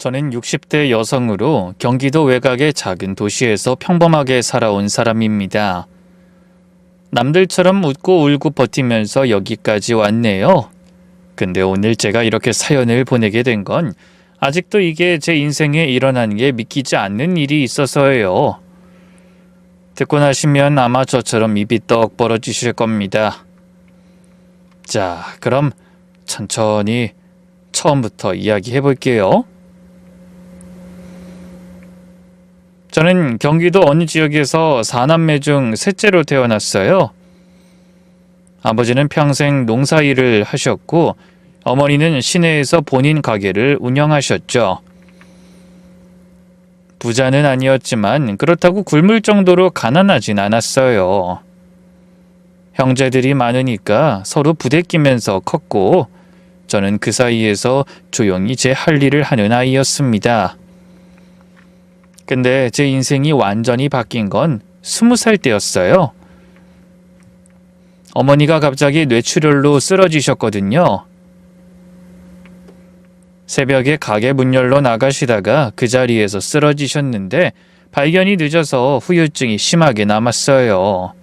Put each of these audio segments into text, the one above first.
저는 60대 여성으로 경기도 외곽의 작은 도시에서 평범하게 살아온 사람입니다. 남들처럼 웃고 울고 버티면서 여기까지 왔네요. 근데 오늘 제가 이렇게 사연을 보내게 된 건 아직도 이게 제 인생에 일어난 게 믿기지 않는 일이 있어서예요. 듣고 나시면 아마 저처럼 입이 떡 벌어지실 겁니다. 자, 그럼 천천히 처음부터 이야기해 볼게요. 저는 경기도 어느 지역에서 4남매 중 셋째로 태어났어요. 아버지는 평생 농사일을 하셨고 어머니는 시내에서 본인 가게를 운영하셨죠. 부자는 아니었지만 그렇다고 굶을 정도로 가난하진 않았어요. 형제들이 많으니까 서로 부대끼면서 컸고 저는 그 사이에서 조용히 제 할 일을 하는 아이였습니다. 근데 제 인생이 완전히 바뀐 건 20살 때였어요. 어머니가 갑자기 뇌출혈로 쓰러지셨거든요. 새벽에 가게 문 열러 나가시다가 그 자리에서 쓰러지셨는데 발견이 늦어서 후유증이 심하게 남았어요.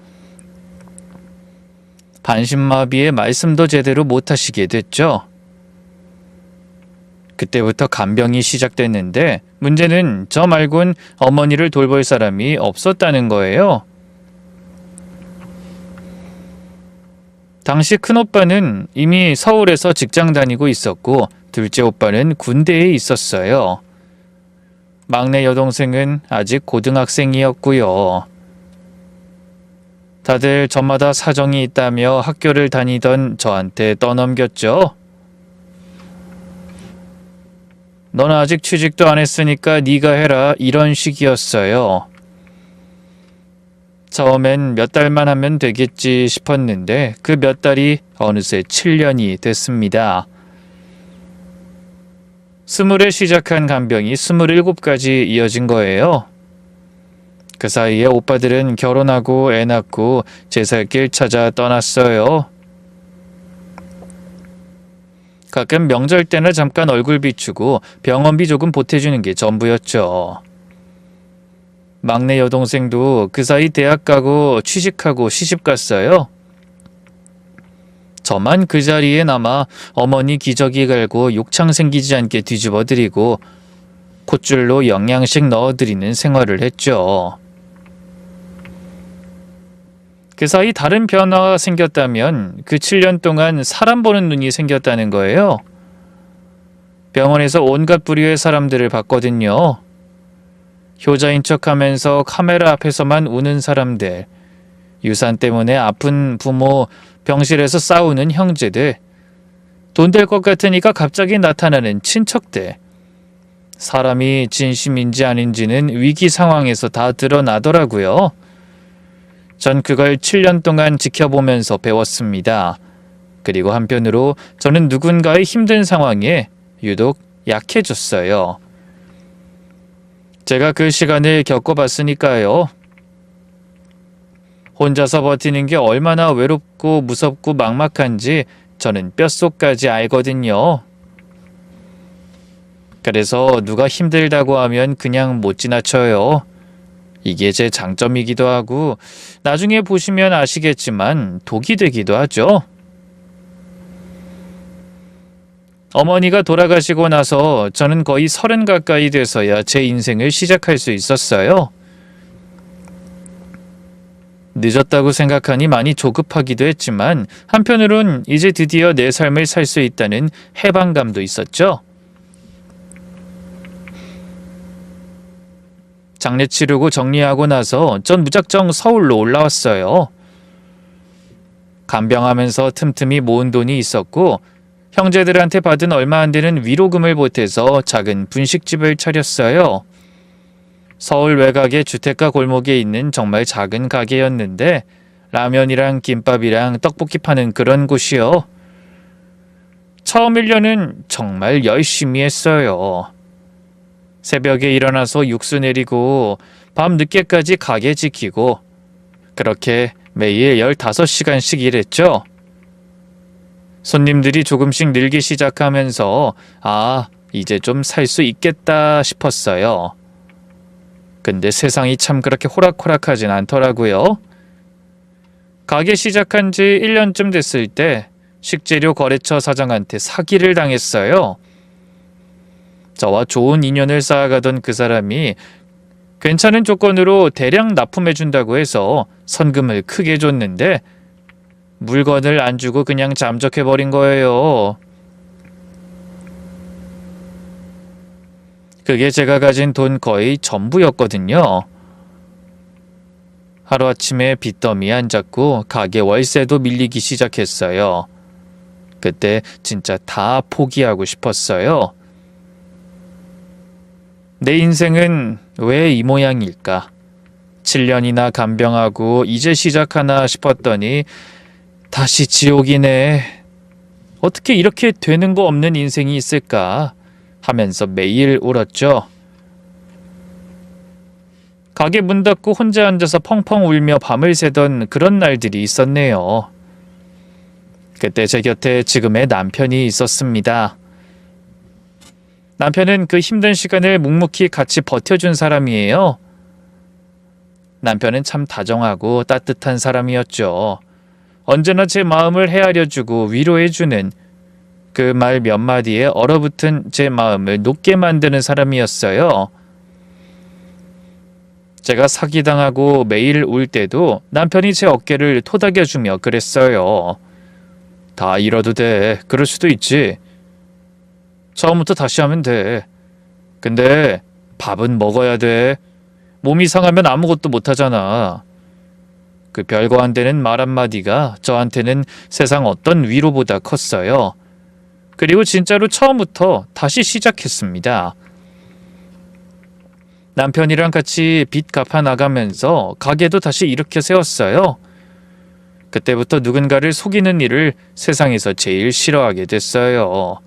반신마비에 말씀도 제대로 못하시게 됐죠. 그때부터 간병이 시작됐는데 문제는 저 말곤 어머니를 돌볼 사람이 없었다는 거예요. 당시 큰오빠는 이미 서울에서 직장 다니고 있었고 둘째 오빠는 군대에 있었어요. 막내 여동생은 아직 고등학생이었고요. 다들 저마다 사정이 있다며 학교를 다니던 저한테 떠넘겼죠. 넌 아직 취직도 안 했으니까 네가 해라 이런 식이었어요. 처음엔 몇 달만 하면 되겠지 싶었는데 그 몇 달이 어느새 7년이 됐습니다. 20에 시작한 간병이 27까지 이어진 거예요. 그 사이에 오빠들은 결혼하고 애 낳고 제 살 길 찾아 떠났어요. 가끔 명절 때나 잠깐 얼굴 비추고 병원비 조금 보태주는 게 전부였죠. 막내 여동생도 그 사이 대학 가고 취직하고 시집 갔어요. 저만 그 자리에 남아 어머니 기저귀 갈고 욕창 생기지 않게 뒤집어드리고 콧줄로 영양식 넣어드리는 생활을 했죠. 그 사이 다른 변화가 생겼다면 그 7년 동안 사람 보는 눈이 생겼다는 거예요. 병원에서 온갖 부류의 사람들을 봤거든요. 효자인 척하면서 카메라 앞에서만 우는 사람들, 유산 때문에 아픈 부모, 병실에서 싸우는 형제들, 돈 될 것 같으니까 갑자기 나타나는 친척들. 사람이 진심인지 아닌지는 위기 상황에서 다 드러나더라고요. 전 그걸 7년 동안 지켜보면서 배웠습니다. 그리고 한편으로 저는 누군가의 힘든 상황에 유독 약해졌어요. 제가 그 시간을 겪어봤으니까요. 혼자서 버티는 게 얼마나 외롭고 무섭고 막막한지 저는 뼛속까지 알거든요. 그래서 누가 힘들다고 하면 그냥 못 지나쳐요. 이게 제 장점이기도 하고 나중에 보시면 아시겠지만 독이 되기도 하죠. 어머니가 돌아가시고 나서 저는 거의 30 가까이 돼서야 제 인생을 시작할 수 있었어요. 늦었다고 생각하니 많이 조급하기도 했지만 한편으론 이제 드디어 내 삶을 살 수 있다는 해방감도 있었죠. 장례 치르고 정리하고 나서 전 무작정 서울로 올라왔어요. 간병하면서 틈틈이 모은 돈이 있었고 형제들한테 받은 얼마 안 되는 위로금을 보태서 작은 분식집을 차렸어요. 서울 외곽의 주택가 골목에 있는 정말 작은 가게였는데 라면이랑 김밥이랑 떡볶이 파는 그런 곳이요. 처음 1년은 정말 열심히 했어요. 새벽에 일어나서 육수 내리고 밤 늦게까지 가게 지키고 그렇게 매일 15시간씩 일했죠. 손님들이 조금씩 늘기 시작하면서 이제 좀 살 수 있겠다 싶었어요. 근데 세상이 참 그렇게 호락호락하진 않더라고요. 가게 시작한 지 1년쯤 됐을 때 식재료 거래처 사장한테 사기를 당했어요. 저와 좋은 인연을 쌓아가던 그 사람이 괜찮은 조건으로 대량 납품해준다고 해서 선금을 크게 줬는데 물건을 안 주고 그냥 잠적해버린 거예요. 그게 제가 가진 돈 거의 전부였거든요. 하루아침에 빚더미에 앉았고 가게 월세도 밀리기 시작했어요. 그때 진짜 다 포기하고 싶었어요. 내 인생은 왜 이 모양일까? 7년이나 간병하고 이제 시작하나 싶었더니 다시 지옥이네. 어떻게 이렇게 되는 거 없는 인생이 있을까? 하면서 매일 울었죠. 가게 문 닫고 혼자 앉아서 펑펑 울며 밤을 새던 그런 날들이 있었네요. 그때 제 곁에 지금의 남편이 있었습니다. 남편은 그 힘든 시간을 묵묵히 같이 버텨준 사람이에요. 남편은 참 다정하고 따뜻한 사람이었죠. 언제나 제 마음을 헤아려주고 위로해주는 그 말 몇 마디에 얼어붙은 제 마음을 녹게 만드는 사람이었어요. 제가 사기당하고 매일 울 때도 남편이 제 어깨를 토닥여주며 그랬어요. 다 잃어도 돼. 그럴 수도 있지. 처음부터 다시 하면 돼. 근데 밥은 먹어야 돼. 몸이 상하면 아무것도 못하잖아. 그 별거 안 되는 말 한마디가 저한테는 세상 어떤 위로보다 컸어요. 그리고 진짜로 처음부터 다시 시작했습니다. 남편이랑 같이 빚 갚아 나가면서 가게도 다시 일으켜 세웠어요. 그때부터 누군가를 속이는 일을 세상에서 제일 싫어하게 됐어요.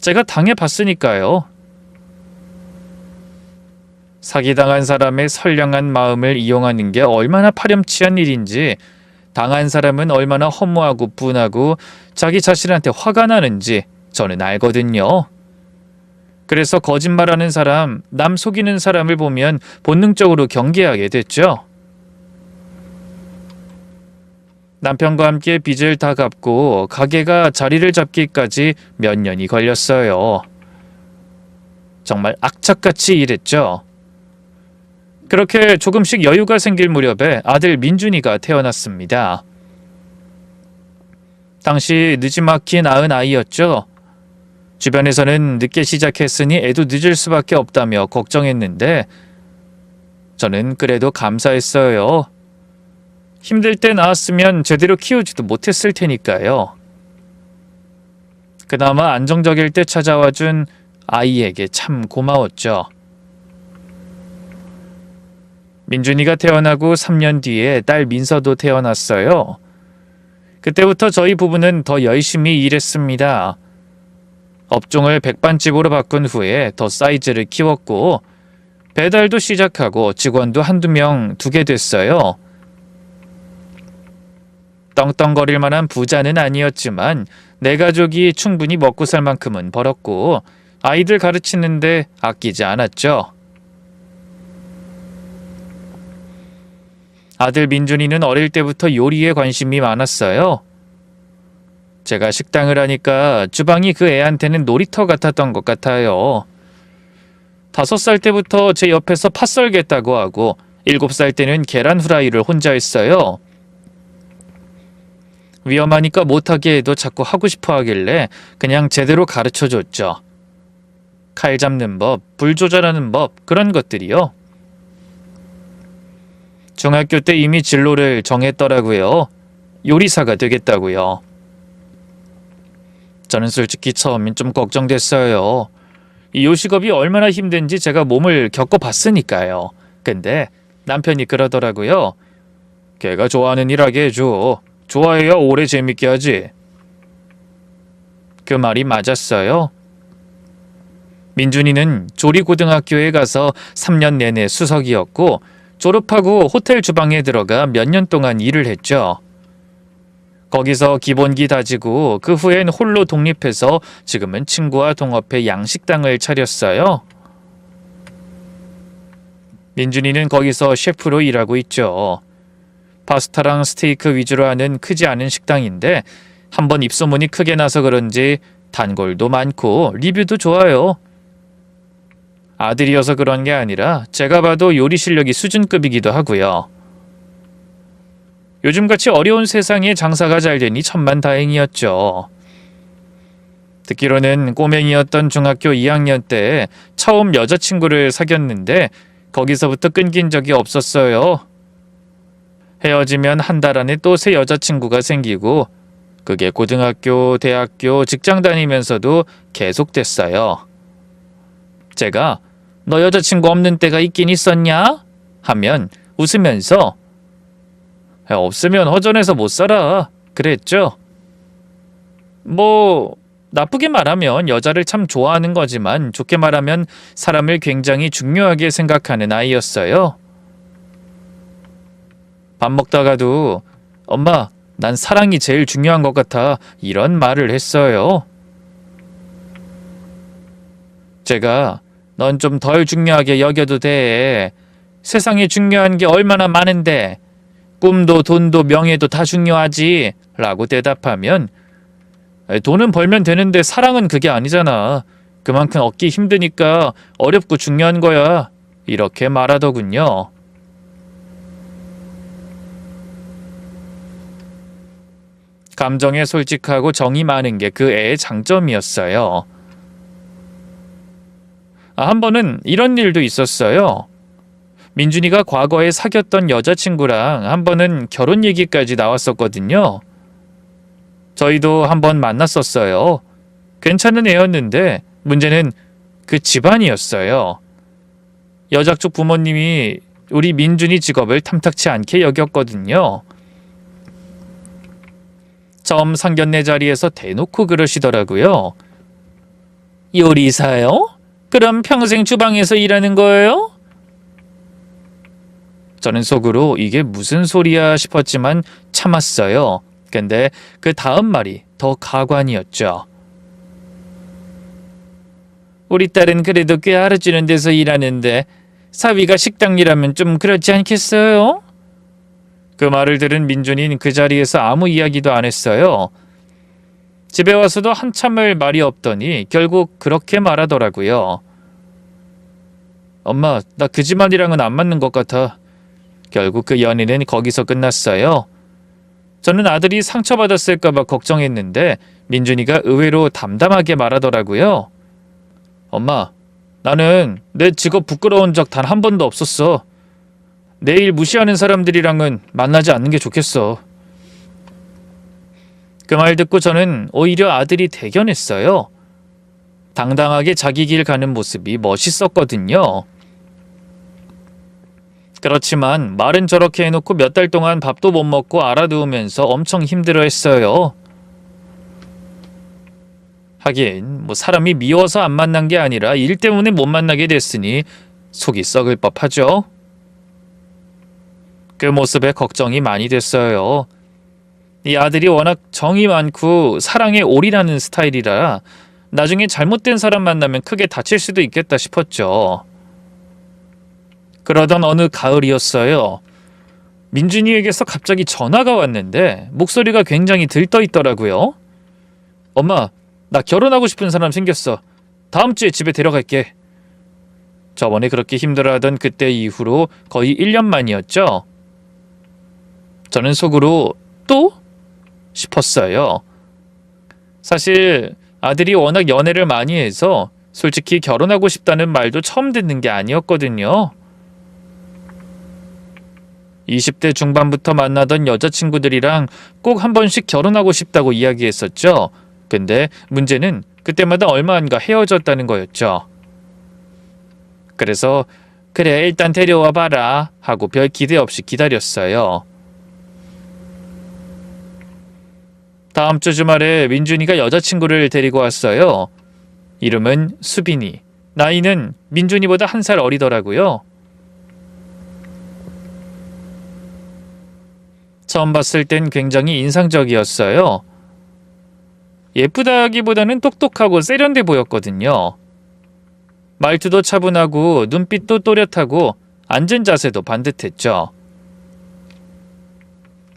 제가 당해봤으니까요. 사기당한 사람의 선량한 마음을 이용하는 게 얼마나 파렴치한 일인지, 당한 사람은 얼마나 허무하고 분하고 자기 자신한테 화가 나는지 저는 알거든요. 그래서 거짓말하는 사람, 남 속이는 사람을 보면 본능적으로 경계하게 됐죠. 남편과 함께 빚을 다 갚고 가게가 자리를 잡기까지 몇 년이 걸렸어요. 정말 악착같이 일했죠. 그렇게 조금씩 여유가 생길 무렵에 아들 민준이가 태어났습니다. 당시 늦지막히 낳은 아이였죠. 주변에서는 늦게 시작했으니 애도 늦을 수밖에 없다며 걱정했는데 저는 그래도 감사했어요. 힘들 때 낳았으면 제대로 키우지도 못했을 테니까요. 그나마 안정적일 때 찾아와준 아이에게 참 고마웠죠. 민준이가 태어나고 3년 뒤에 딸 민서도 태어났어요. 그때부터 저희 부부는 더 열심히 일했습니다. 업종을 백반집으로 바꾼 후에 더 사이즈를 키웠고 배달도 시작하고 직원도 한두 명 두게 됐어요. 떵떵거릴 만한 부자는 아니었지만 내 가족이 충분히 먹고 살 만큼은 벌었고 아이들 가르치는데 아끼지 않았죠. 아들 민준이는 어릴 때부터 요리에 관심이 많았어요. 제가 식당을 하니까 주방이 그 애한테는 놀이터 같았던 것 같아요. 5살 때부터 제 옆에서 팥 썰겠다고 하고 7살 때는 계란 후라이를 혼자 했어요. 위험하니까 못하게 해도 자꾸 하고 싶어 하길래 그냥 제대로 가르쳐줬죠. 칼 잡는 법, 불 조절하는 법, 그런 것들이요. 중학교 때 이미 진로를 정했더라고요. 요리사가 되겠다고요. 저는 솔직히 처음엔 좀 걱정됐어요. 이 요식업이 얼마나 힘든지 제가 몸을 겪어봤으니까요. 근데 남편이 그러더라고요. 걔가 좋아하는 일 하게 해줘. 좋아해야 오래 재밌게 하지. 그 말이 맞았어요. 민준이는 조리고등학교에 가서 3년 내내 수석이었고 졸업하고 호텔 주방에 들어가 몇 년 동안 일을 했죠. 거기서 기본기 다지고 그 후엔 홀로 독립해서 지금은 친구와 동업해 양식당을 차렸어요. 민준이는 거기서 셰프로 일하고 있죠. 파스타랑 스테이크 위주로 하는 크지 않은 식당인데 한번 입소문이 크게 나서 그런지 단골도 많고 리뷰도 좋아요. 아들이어서 그런 게 아니라 제가 봐도 요리 실력이 수준급이기도 하고요. 요즘같이 어려운 세상에 장사가 잘 되니 천만다행이었죠. 듣기로는 꼬맹이였던 중학교 2학년 때 처음 여자친구를 사귀었는데 거기서부터 끊긴 적이 없었어요. 헤어지면 한 달 안에 또 새 여자친구가 생기고 그게 고등학교, 대학교, 직장 다니면서도 계속됐어요. 제가 너 여자친구 없는 때가 있긴 있었냐? 하면 웃으면서 없으면 허전해서 못 살아. 그랬죠. 뭐 나쁘게 말하면 여자를 참 좋아하는 거지만 좋게 말하면 사람을 굉장히 중요하게 생각하는 아이였어요. 밥 먹다가도 엄마, 난 사랑이 제일 중요한 것 같아. 이런 말을 했어요. 제가 넌 좀 덜 중요하게 여겨도 돼. 세상에 중요한 게 얼마나 많은데 꿈도 돈도 명예도 다 중요하지 라고 대답하면 돈은 벌면 되는데 사랑은 그게 아니잖아. 그만큼 얻기 힘드니까 어렵고 중요한 거야. 이렇게 말하더군요. 감정에 솔직하고 정이 많은 게 그 애의 장점이었어요. 한 번은 이런 일도 있었어요. 민준이가 과거에 사귀었던 여자친구랑 한 번은 결혼 얘기까지 나왔었거든요. 저희도 한 번 만났었어요. 괜찮은 애였는데 문제는 그 집안이었어요. 여자 쪽 부모님이 우리 민준이 직업을 탐탁치 않게 여겼거든요. 처음 상견례 자리에서 대놓고 그러시더라고요. 요리사요? 그럼 평생 주방에서 일하는 거예요? 저는 속으로 이게 무슨 소리야 싶었지만 참았어요. 근데 그 다음 말이 더 가관이었죠. 우리 딸은 그래도 꽤 알아주는 데서 일하는데 사위가 식당 일하면 좀 그렇지 않겠어요? 그 말을 들은 민준이는 그 자리에서 아무 이야기도 안 했어요. 집에 와서도 한참을 말이 없더니 결국 그렇게 말하더라고요. 엄마, 나 그 집안이랑은 안 맞는 것 같아. 결국 그 연애는 거기서 끝났어요. 저는 아들이 상처받았을까봐 걱정했는데 민준이가 의외로 담담하게 말하더라고요. 엄마, 나는 내 직업 부끄러운 적 단 한 번도 없었어. 내일 무시하는 사람들이랑은 만나지 않는 게 좋겠어. 그 말 듣고 저는 오히려 아들이 대견했어요. 당당하게 자기 길 가는 모습이 멋있었거든요. 그렇지만 말은 저렇게 해놓고 몇 달 동안 밥도 못 먹고 알아두면서 엄청 힘들어했어요. 하긴 사람이 미워서 안 만난 게 아니라 일 때문에 못 만나게 됐으니 속이 썩을 법하죠. 그 모습에 걱정이 많이 됐어요. 이 아들이 워낙 정이 많고 사랑에 올인하는 스타일이라 나중에 잘못된 사람 만나면 크게 다칠 수도 있겠다 싶었죠. 그러던 어느 가을이었어요. 민준이에게서 갑자기 전화가 왔는데 목소리가 굉장히 들떠 있더라고요. 엄마, 나 결혼하고 싶은 사람 생겼어. 다음 주에 집에 데려갈게. 저번에 그렇게 힘들어하던 그때 이후로 거의 1년 만이었죠. 저는 속으로 또? 싶었어요. 사실 아들이 워낙 연애를 많이 해서 솔직히 결혼하고 싶다는 말도 처음 듣는 게 아니었거든요. 20대 중반부터 만나던 여자친구들이랑 꼭 한 번씩 결혼하고 싶다고 이야기했었죠. 근데 문제는 그때마다 얼마 안가 헤어졌다는 거였죠. 그래서 그래 일단 데려와 봐라 하고 별 기대 없이 기다렸어요. 다음 주 주말에 민준이가 여자친구를 데리고 왔어요. 이름은 수빈이. 나이는 민준이보다 1살 어리더라고요. 처음 봤을 땐 굉장히 인상적이었어요. 예쁘다기보다는 똑똑하고 세련돼 보였거든요. 말투도 차분하고 눈빛도 또렷하고 앉은 자세도 반듯했죠.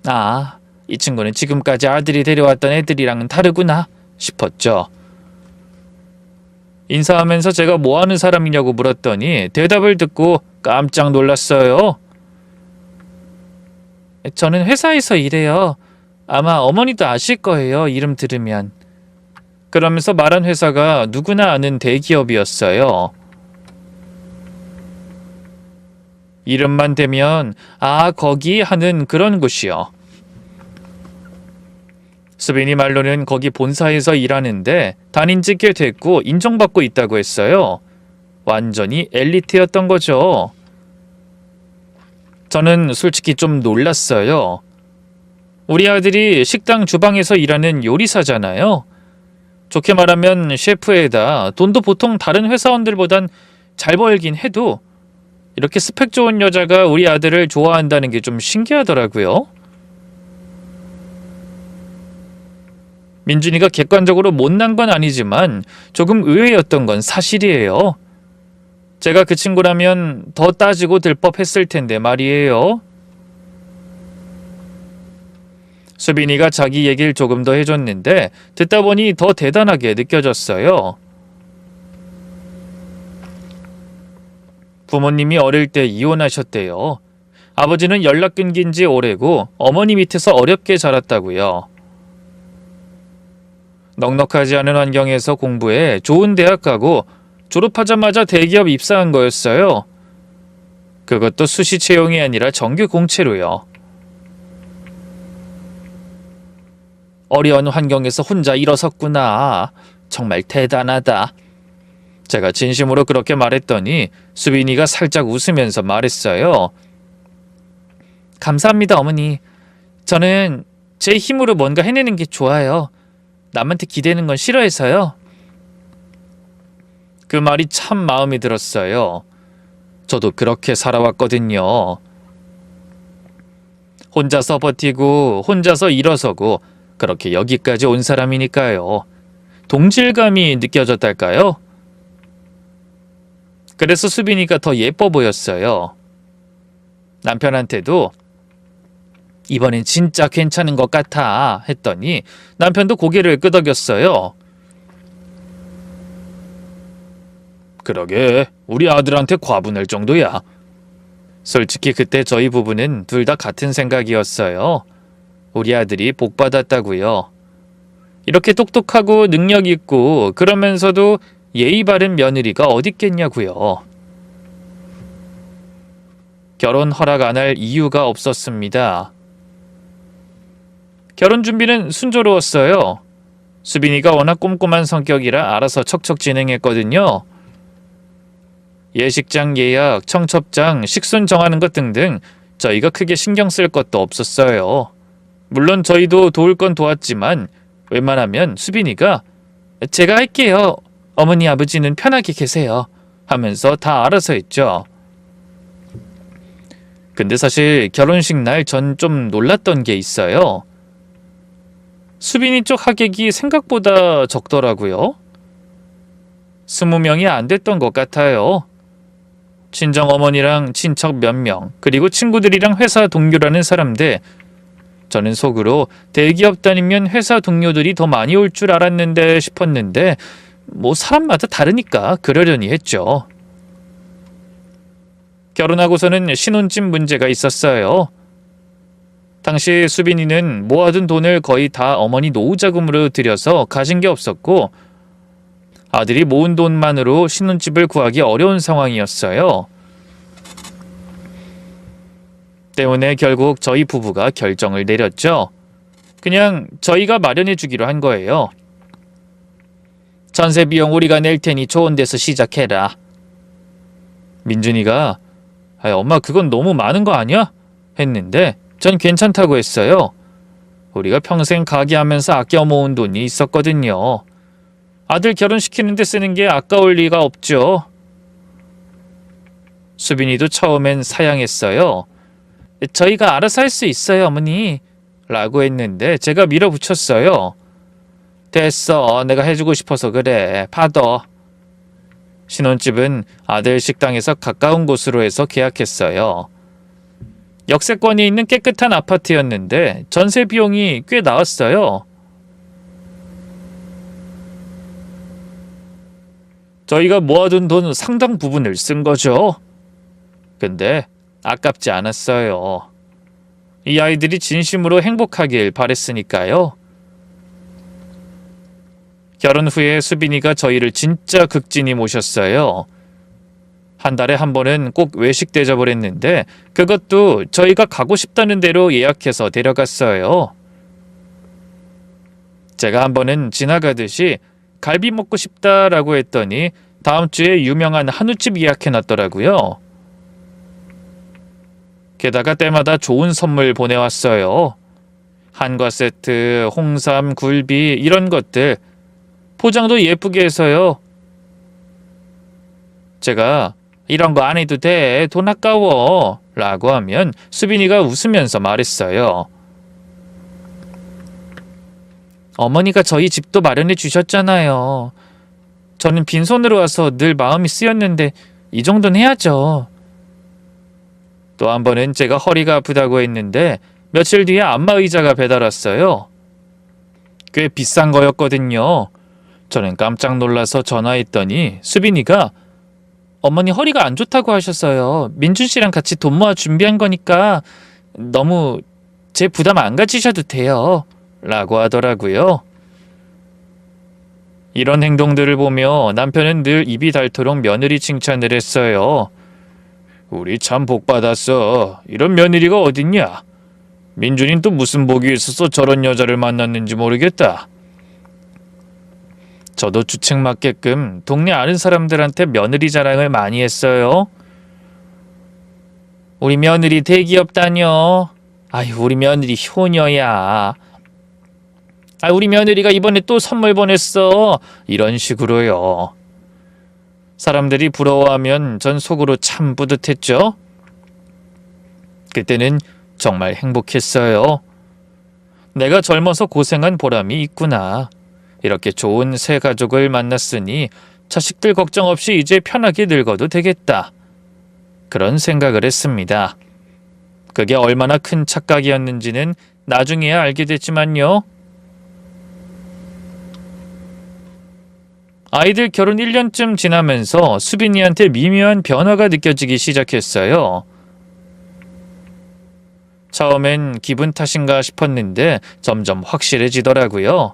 아, 이 친구는 지금까지 아들이 데려왔던 애들이랑은 다르구나 싶었죠. 인사하면서 제가 뭐 하는 사람이냐고 물었더니 대답을 듣고 깜짝 놀랐어요. 저는 회사에서 일해요. 아마 어머니도 아실 거예요, 이름 들으면. 그러면서 말한 회사가 누구나 아는 대기업이었어요. 이름만 대면 아, 거기 하는 그런 곳이요. 수빈이 말로는 거기 본사에서 일하는데 다닌 지 꽤 됐고 인정받고 있다고 했어요. 완전히 엘리트였던 거죠. 저는 솔직히 좀 놀랐어요. 우리 아들이 식당 주방에서 일하는 요리사잖아요. 좋게 말하면 셰프에다 돈도 보통 다른 회사원들보단 잘 벌긴 해도 이렇게 스펙 좋은 여자가 우리 아들을 좋아한다는 게 좀 신기하더라고요. 민준이가 객관적으로 못난 건 아니지만 조금 의외였던 건 사실이에요. 제가 그 친구라면 더 따지고 들 법했을 텐데 말이에요. 수빈이가 자기 얘기를 조금 더 해줬는데 듣다 보니 더 대단하게 느껴졌어요. 부모님이 어릴 때 이혼하셨대요. 아버지는 연락 끊긴 지 오래고 어머니 밑에서 어렵게 자랐다고요. 넉넉하지 않은 환경에서 공부해 좋은 대학 가고 졸업하자마자 대기업 입사한 거였어요. 그것도 수시 채용이 아니라 정규 공채로요. 어려운 환경에서 혼자 일어섰구나. 정말 대단하다. 제가 진심으로 그렇게 말했더니 수빈이가 살짝 웃으면서 말했어요. 감사합니다, 어머니. 저는 제 힘으로 뭔가 해내는 게 좋아요. 남한테 기대는 건 싫어해서요. 그 말이 참 마음에 들었어요. 저도 그렇게 살아왔거든요. 혼자서 버티고 혼자서 일어서고 그렇게 여기까지 온 사람이니까요. 동질감이 느껴졌달까요? 그래서 수빈이가 더 예뻐 보였어요. 남편한테도 이번엔 진짜 괜찮은 것 같아 했더니 남편도 고개를 끄덕였어요. 그러게 우리 아들한테 과분할 정도야. 솔직히 그때 저희 부부는 둘 다 같은 생각이었어요. 우리 아들이 복 받았다고요. 이렇게 똑똑하고 능력 있고 그러면서도 예의 바른 며느리가 어딨겠냐고요. 결혼 허락 안 할 이유가 없었습니다. 결혼 준비는 순조로웠어요. 수빈이가 워낙 꼼꼼한 성격이라 알아서 척척 진행했거든요. 예식장 예약, 청첩장, 식순 정하는 것 등등 저희가 크게 신경 쓸 것도 없었어요. 물론 저희도 도울 건 도왔지만 웬만하면 수빈이가 제가 할게요. 어머니 아버지는 편하게 계세요. 하면서 다 알아서 했죠. 근데 사실 결혼식 날 전 좀 놀랐던 게 있어요. 수빈이 쪽 하객이 생각보다 적더라고요. 20명이 안 됐던 것 같아요. 친정어머니랑 친척 몇 명, 그리고 친구들이랑 회사 동료라는 사람들. 저는 속으로 대기업 다니면 회사 동료들이 더 많이 올 줄 알았는데 싶었는데 뭐 사람마다 다르니까 그러려니 했죠. 결혼하고서는 신혼집 문제가 있었어요. 당시 수빈이는 모아둔 돈을 거의 다 어머니 노후자금으로 들여서 가진 게 없었고 아들이 모은 돈만으로 신혼집을 구하기 어려운 상황이었어요. 때문에 결국 저희 부부가 결정을 내렸죠. 그냥 저희가 마련해 주기로 한 거예요. 전세 비용 우리가 낼 테니 좋은 데서 시작해라. 민준이가 엄마 그건 너무 많은 거 아니야? 했는데 전 괜찮다고 했어요. 우리가 평생 가게 하면서 아껴 모은 돈이 있었거든요. 아들 결혼시키는 데 쓰는 게 아까울 리가 없죠. 수빈이도 처음엔 사양했어요. 저희가 알아서 할 수 있어요, 어머니. 라고 했는데 제가 밀어붙였어요. 됐어. 내가 해주고 싶어서 그래. 받아. 신혼집은 아들 식당에서 가까운 곳으로 해서 계약했어요. 역세권이 있는 깨끗한 아파트였는데 전세 비용이 꽤 나왔어요. 저희가 모아둔 돈 상당 부분을 쓴 거죠. 근데 아깝지 않았어요. 이 아이들이 진심으로 행복하길 바랬으니까요. 결혼 후에 수빈이가 저희를 진짜 극진히 모셨어요. 한 달에 한 번은 꼭 외식 대접을 했는데 그것도 저희가 가고 싶다는 대로 예약해서 데려갔어요. 제가 한 번은 지나가듯이 갈비 먹고 싶다라고 했더니 다음 주에 유명한 한우집 예약해놨더라고요. 게다가 때마다 좋은 선물 보내왔어요. 한과 세트, 홍삼, 굴비 이런 것들. 포장도 예쁘게 해서요. 제가 이런 거 안 해도 돼. 돈 아까워. 라고 하면 수빈이가 웃으면서 말했어요. 어머니가 저희 집도 마련해 주셨잖아요. 저는 빈손으로 와서 늘 마음이 쓰였는데 이 정도는 해야죠. 또 한 번은 제가 허리가 아프다고 했는데 며칠 뒤에 안마의자가 배달 왔어요. 꽤 비싼 거였거든요. 저는 깜짝 놀라서 전화했더니 수빈이가 어머니 허리가 안 좋다고 하셨어요. 민준 씨랑 같이 돈 모아 준비한 거니까 너무 제 부담 안 가지셔도 돼요. 라고 하더라고요. 이런 행동들을 보며 남편은 늘 입이 닳도록 며느리 칭찬을 했어요. 우리 참 복 받았어. 이런 며느리가 어딨냐? 민준이는 또 무슨 복이 있어서 저런 여자를 만났는지 모르겠다. 저도 주책 맞게끔 동네 아는 사람들한테 며느리 자랑을 많이 했어요. 우리 며느리 대기업 다녀. 아유, 우리 며느리 효녀야. 아, 우리 며느리가 이번에 또 선물 보냈어. 이런 식으로요. 사람들이 부러워하면 전 속으로 참 뿌듯했죠. 그때는 정말 행복했어요. 내가 젊어서 고생한 보람이 있구나. 이렇게 좋은 새 가족을 만났으니 자식들 걱정 없이 이제 편하게 늙어도 되겠다. 그런 생각을 했습니다. 그게 얼마나 큰 착각이었는지는 나중에야 알게 됐지만요. 아이들 결혼 1년쯤 지나면서 수빈이한테 미묘한 변화가 느껴지기 시작했어요. 처음엔 기분 탓인가 싶었는데 점점 확실해지더라고요.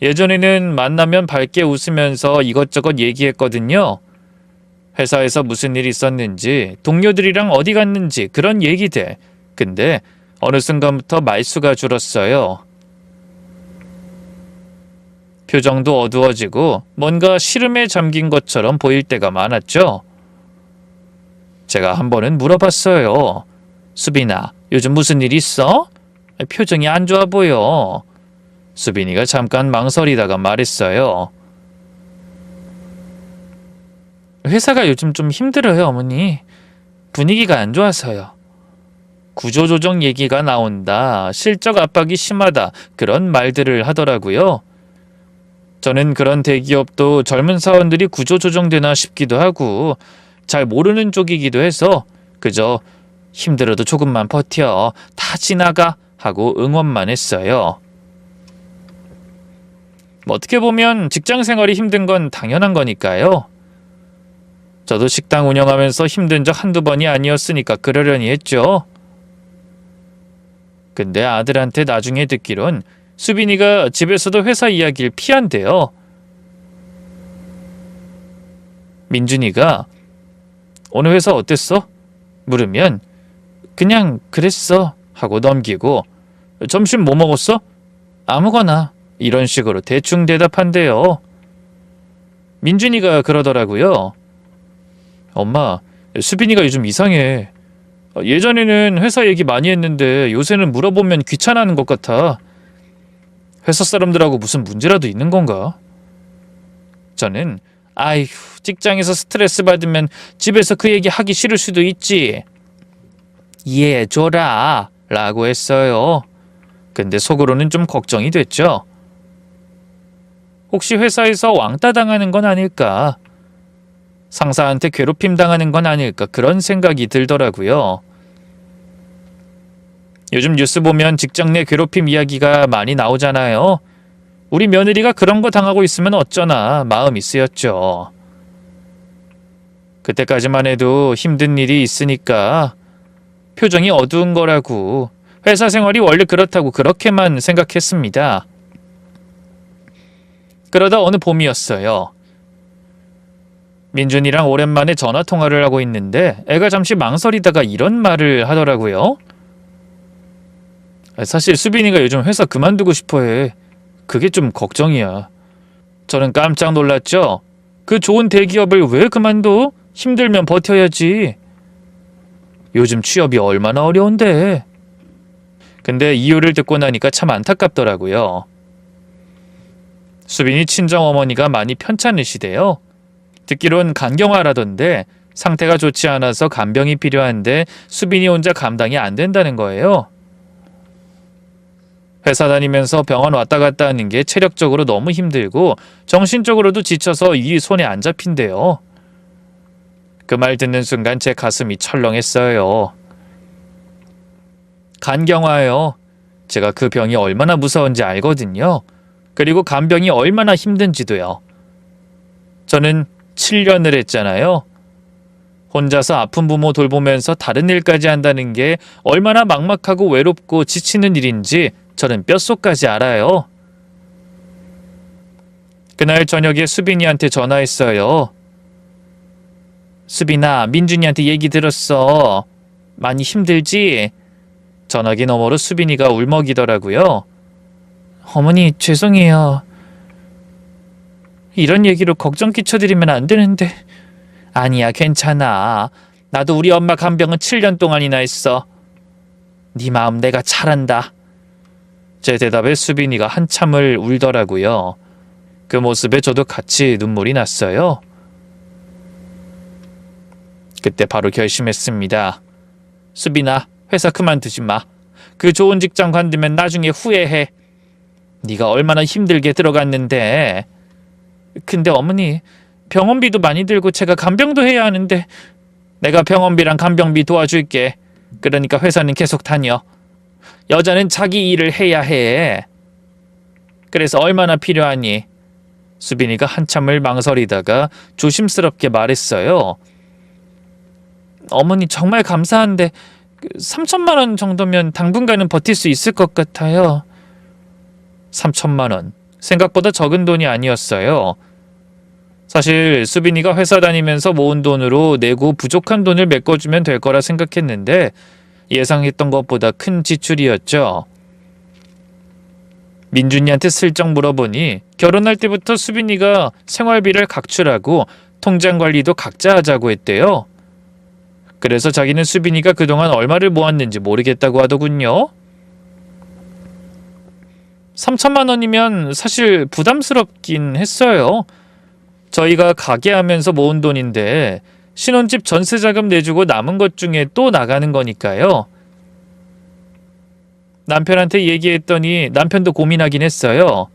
예전에는 만나면 밝게 웃으면서 이것저것 얘기했거든요. 회사에서 무슨 일 있었는지, 동료들이랑 어디 갔는지 그런 얘기들. 근데 어느 순간부터 말수가 줄었어요. 표정도 어두워지고 뭔가 시름에 잠긴 것처럼 보일 때가 많았죠. 제가 한 번은 물어봤어요. 수빈아, 요즘 무슨 일 있어? 표정이 안 좋아 보여. 수빈이가 잠깐 망설이다가 말했어요. 회사가 요즘 좀 힘들어요, 어머니. 분위기가 안 좋아서요. 구조조정 얘기가 나온다. 실적 압박이 심하다. 그런 말들을 하더라고요. 저는 그런 대기업도 젊은 사원들이 구조조정되나 싶기도 하고 잘 모르는 쪽이기도 해서 그저 힘들어도 조금만 버텨. 다 지나가. 하고 응원만 했어요. 어떻게 보면 직장 생활이 힘든 건 당연한 거니까요. 저도 식당 운영하면서 힘든 적 한두 번이 아니었으니까 그러려니 했죠. 근데 아들한테 나중에 듣기론 수빈이가 집에서도 회사 이야기를 피한대요. 민준이가 오늘 회사 어땠어? 물으면 그냥 그랬어 하고 넘기고 점심 뭐 먹었어? 아무거나 이런 식으로 대충 대답한대요. 민준이가 그러더라고요. 엄마, 수빈이가 요즘 이상해. 예전에는 회사 얘기 많이 했는데 요새는 물어보면 귀찮아하는 것 같아. 회사 사람들하고 무슨 문제라도 있는 건가? 저는 아휴, 직장에서 스트레스 받으면 집에서 그 얘기 하기 싫을 수도 있지. 이해해줘라 라고 했어요. 근데 속으로는 좀 걱정이 됐죠. 혹시 회사에서 왕따 당하는 건 아닐까? 상사한테 괴롭힘 당하는 건 아닐까? 그런 생각이 들더라고요. 요즘 뉴스 보면 직장 내 괴롭힘 이야기가 많이 나오잖아요. 우리 며느리가 그런 거 당하고 있으면 어쩌나 마음이 쓰였죠. 그때까지만 해도 힘든 일이 있으니까 표정이 어두운 거라고, 회사 생활이 원래 그렇다고 그렇게만 생각했습니다. 그러다 어느 봄이었어요. 민준이랑 오랜만에 전화 통화를 하고 있는데 애가 잠시 망설이다가 이런 말을 하더라고요. 사실 수빈이가 요즘 회사 그만두고 싶어해. 그게 좀 걱정이야. 저는 깜짝 놀랐죠. 그 좋은 대기업을 왜 그만둬? 힘들면 버텨야지. 요즘 취업이 얼마나 어려운데. 근데 이유를 듣고 나니까 참 안타깝더라고요. 수빈이 친정어머니가 많이 편찮으시대요. 듣기론 간경화라던데 상태가 좋지 않아서 간병이 필요한데 수빈이 혼자 감당이 안 된다는 거예요. 회사 다니면서 병원 왔다 갔다 하는 게 체력적으로 너무 힘들고 정신적으로도 지쳐서 일이 손에 안 잡힌대요. 그 말 듣는 순간 제 가슴이 철렁했어요. 간경화요. 제가 그 병이 얼마나 무서운지 알거든요. 그리고 간병이 얼마나 힘든지도요. 저는 7년을 했잖아요. 혼자서 아픈 부모 돌보면서 다른 일까지 한다는 게 얼마나 막막하고 외롭고 지치는 일인지 저는 뼛속까지 알아요. 그날 저녁에 수빈이한테 전화했어요. 수빈아, 민준이한테 얘기 들었어. 많이 힘들지? 전화기 너머로 수빈이가 울먹이더라고요. 어머니, 죄송해요. 이런 얘기로 걱정 끼쳐드리면 안 되는데. 아니야, 괜찮아. 나도 우리 엄마 간병은 7년 동안이나 했어. 네 마음 내가 잘 안다. 제 대답에 수빈이가 한참을 울더라고요. 그 모습에 저도 같이 눈물이 났어요. 그때 바로 결심했습니다. 수빈아, 회사 그만두지 마. 그 좋은 직장 관두면 나중에 후회해. 네가 얼마나 힘들게 들어갔는데. 근데 어머니, 병원비도 많이 들고 제가 간병도 해야 하는데. 내가 병원비랑 간병비 도와줄게. 그러니까 회사는 계속 다녀. 여자는 자기 일을 해야 해. 그래서 얼마나 필요하니? 수빈이가 한참을 망설이다가 조심스럽게 말했어요. 어머니, 정말 감사한데 3천만 원 정도면 당분간은 버틸 수 있을 것 같아요. 3천만 원. 생각보다 적은 돈이 아니었어요. 사실 수빈이가 회사 다니면서 모은 돈으로 내고 부족한 돈을 메꿔주면 될 거라 생각했는데 예상했던 것보다 큰 지출이었죠. 민준이한테 슬쩍 물어보니 결혼할 때부터 수빈이가 생활비를 각출하고 통장 관리도 각자 하자고 했대요. 그래서 자기는 수빈이가 그동안 얼마를 모았는지 모르겠다고 하더군요. 3천만 원이면 사실 부담스럽긴 했어요. 저희가 가게 하면서 모은 돈인데 신혼집 전세자금 내주고 남은 것 중에 또 나가는 거니까요. 남편한테 얘기했더니 남편도 고민하긴 했어요.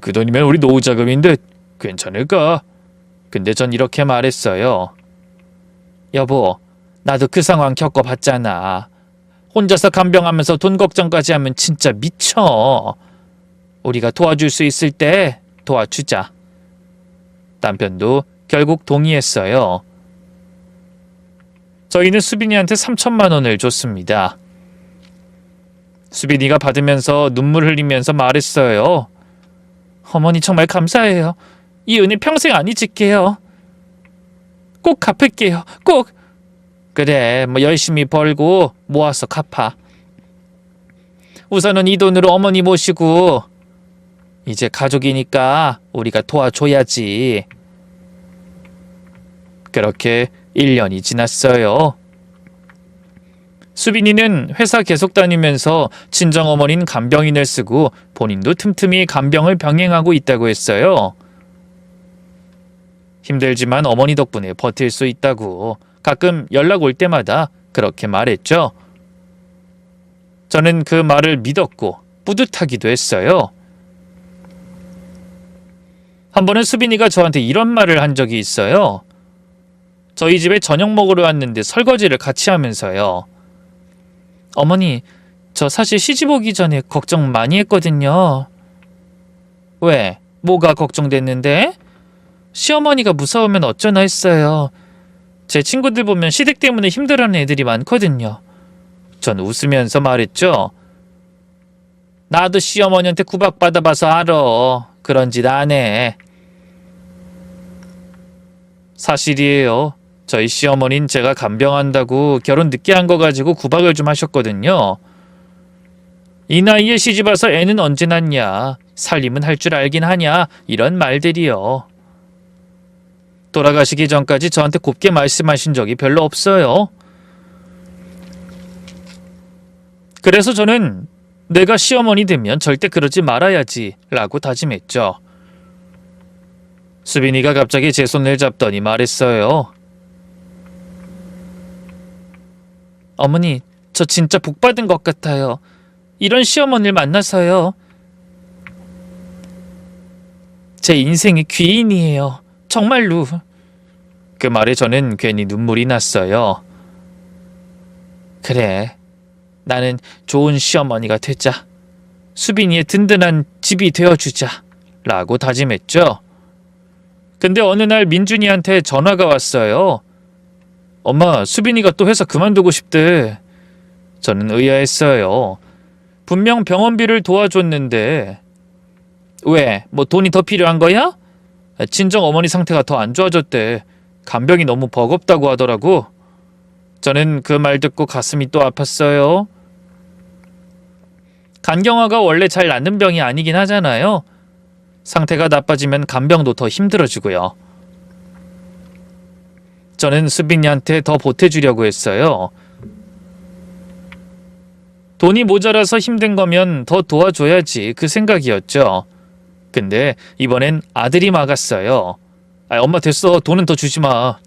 그 돈이면 우리 노후자금인데 괜찮을까? 근데 전 이렇게 말했어요. 여보, 나도 그 상황 겪어봤잖아. 혼자서 간병하면서 돈 걱정까지 하면 진짜 미쳐. 우리가 도와줄 수 있을 때 도와주자. 남편도 결국 동의했어요. 저희는 수빈이한테 3천만 원을 줬습니다. 수빈이가 받으면서 눈물 흘리면서 말했어요. 어머니, 정말 감사해요. 이 은혜 평생 안 잊을게요. 꼭 갚을게요. 꼭. 그래, 열심히 벌고 모아서 갚아. 우선은 이 돈으로 어머니 모시고 이제 가족이니까 우리가 도와줘야지. 그렇게 1년이 지났어요. 수빈이는 회사 계속 다니면서 친정어머니는 간병인을 쓰고 본인도 틈틈이 간병을 병행하고 있다고 했어요. 힘들지만 어머니 덕분에 버틸 수 있다고 가끔 연락 올 때마다 그렇게 말했죠. 저는 그 말을 믿었고 뿌듯하기도 했어요. 한 번은 수빈이가 저한테 이런 말을 한 적이 있어요. 저희 집에 저녁 먹으러 왔는데 설거지를 같이 하면서요. 어머니, 저 사실 시집 오기 전에 걱정 많이 했거든요. 왜? 뭐가 걱정됐는데? 시어머니가 무서우면 어쩌나 했어요. 제 친구들 보면 시댁 때문에 힘들어하는 애들이 많거든요. 전 웃으면서 말했죠. 나도 시어머니한테 구박받아봐서 알아. 그런 짓 안 해. 사실이에요. 저희 시어머니는 제가 간병한다고 결혼 늦게 한 거 가지고 구박을 좀 하셨거든요. 이 나이에 시집 와서 애는 언제 낳냐. 살림은 할 줄 알긴 하냐. 이런 말들이요. 돌아가시기 전까지 저한테 곱게 말씀하신 적이 별로 없어요. 그래서 저는 내가 시어머니 되면 절대 그러지 말아야지 라고 다짐했죠. 수빈이가 갑자기 제 손을 잡더니 말했어요. 어머니, 저 진짜 복 받은 것 같아요. 이런 시어머니를 만나서요. 제 인생의 귀인이에요. 정말로. 그 말에 저는 괜히 눈물이 났어요. 그래, 나는 좋은 시어머니가 되자. 수빈이의 든든한 집이 되어주자 라고 다짐했죠. 근데 어느 날 민준이한테 전화가 왔어요. 엄마, 수빈이가 또 회사 그만두고 싶대. 저는 의아했어요. 분명 병원비를 도와줬는데. 왜? 뭐 돈이 더 필요한 거야? 친정 어머니 상태가 더 안 좋아졌대. 간병이 너무 버겁다고 하더라고. 저는 그 말 듣고 가슴이 또 아팠어요. 간경화가 원래 잘 낫는 병이 아니긴 하잖아요. 상태가 나빠지면 간병도 더 힘들어지고요. 저는 수빈이한테 더 보태주려고 했어요. 돈이 모자라서 힘든 거면 더 도와줘야지 그 생각이었죠. 근데 이번엔 아들이 막았어요. 엄마 됐어. 돈은 더 주지 마.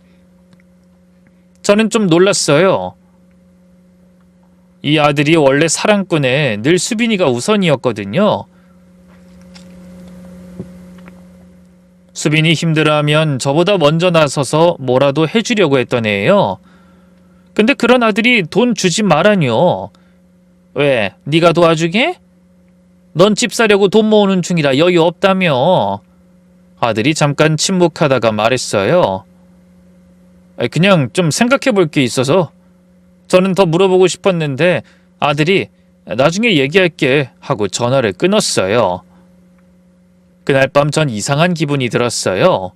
저는 좀 놀랐어요. 이 아들이 원래 사랑꾼에 늘 수빈이가 우선이었거든요. 수빈이 힘들어하면 저보다 먼저 나서서 뭐라도 해주려고 했던 애예요. 근데 그런 아들이 돈 주지 말라뇨. 왜? 네가 도와주게? 넌 집 사려고 돈 모으는 중이라 여유 없다며. 아들이 잠깐 침묵하다가 말했어요. 그냥 좀 생각해 볼 게 있어서. 저는 더 물어보고 싶었는데 아들이 나중에 얘기할게 하고 전화를 끊었어요. 그날 밤 전 이상한 기분이 들었어요.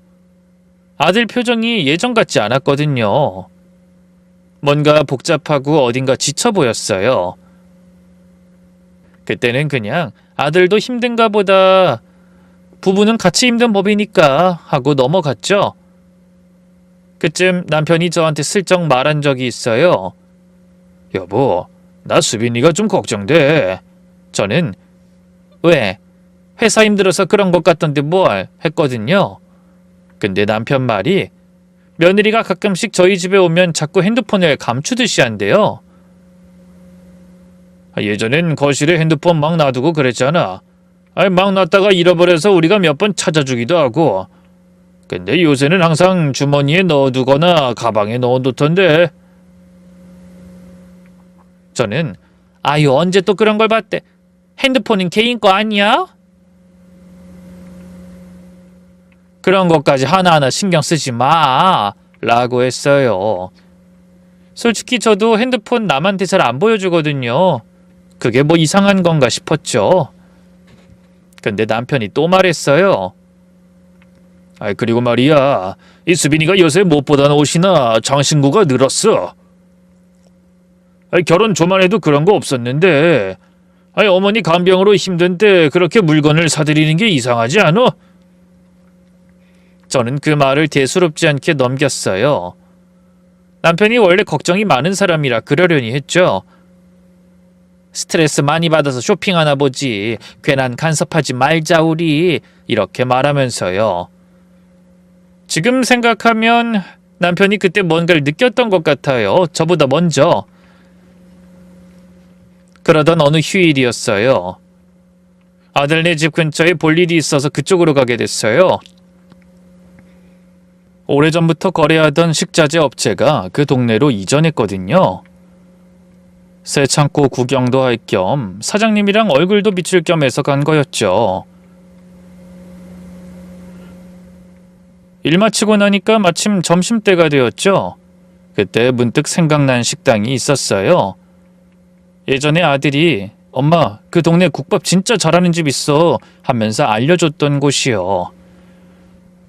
아들 표정이 예전 같지 않았거든요. 뭔가 복잡하고 어딘가 지쳐 보였어요. 그때는 그냥 아들도 힘든가 보다. 부부는 같이 힘든 법이니까 하고 넘어갔죠. 그쯤 남편이 저한테 슬쩍 말한 적이 있어요. 여보, 나 수빈이가 좀 걱정돼. 저는 왜? 회사 힘들어서 그런 것 같던데 뭘 했거든요. 근데 남편 말이 며느리가 가끔씩 저희 집에 오면 자꾸 핸드폰을 감추듯이 한대요. 예전엔 거실에 핸드폰 막 놔두고 그랬잖아. 막 놨다가 잃어버려서 우리가 몇 번 찾아주기도 하고. 근데 요새는 항상 주머니에 넣어두거나 가방에 넣어놓던데. 저는 아유 언제 또 그런 걸 봤대. 핸드폰은 개인 거 아니야? 그런 것까지 하나하나 신경 쓰지 마 라고 했어요. 솔직히 저도 핸드폰 남한테 잘 안 보여주거든요. 그게 뭐 이상한 건가 싶었죠. 근데 남편이 또 말했어요. 그리고 말이야, 이 수빈이가 요새 못 보던 옷이나 장신구가 늘었어. 결혼 초만 해도 그런 거 없었는데 어머니 간병으로 힘든 때 그렇게 물건을 사드리는 게 이상하지 않아? 저는 그 말을 대수롭지 않게 넘겼어요. 남편이 원래 걱정이 많은 사람이라 그러려니 했죠. 스트레스 많이 받아서 쇼핑하나 보지. 괜한 간섭하지 말자 우리. 이렇게 말하면서요. 지금 생각하면 남편이 그때 뭔가를 느꼈던 것 같아요. 저보다 먼저. 그러던 어느 휴일이었어요. 아들네 집 근처에 볼 일이 있어서 그쪽으로 가게 됐어요. 오래전부터 거래하던 식자재 업체가 그 동네로 이전했거든요. 새 창고 구경도 할 겸 사장님이랑 얼굴도 비출 겸 해서 간 거였죠. 일 마치고 나니까 마침 점심때가 되었죠. 그때 문득 생각난 식당이 있었어요. 예전에 아들이 엄마, 그 동네 국밥 진짜 잘하는 집 있어 하면서 알려줬던 곳이요.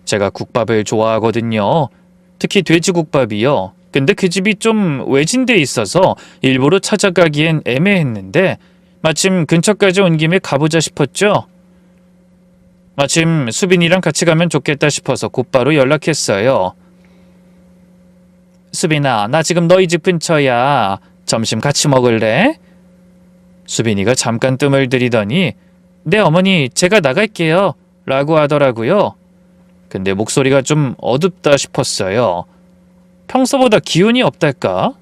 제가 국밥을 좋아하거든요. 특히 돼지국밥이요. 근데 그 집이 좀 외진데 있어서 일부러 찾아가기엔 애매했는데 마침 근처까지 온 김에 가보자 싶었죠. 마침 수빈이랑 같이 가면 좋겠다 싶어서 곧바로 연락했어요. 수빈아, 나 지금 너희 집 근처야. 점심 같이 먹을래? 수빈이가 잠깐 뜸을 들이더니 네 어머니, 제가 나갈게요 라고 하더라고요. 근데 목소리가 좀 어둡다 싶었어요. 평소보다 기운이 없달까?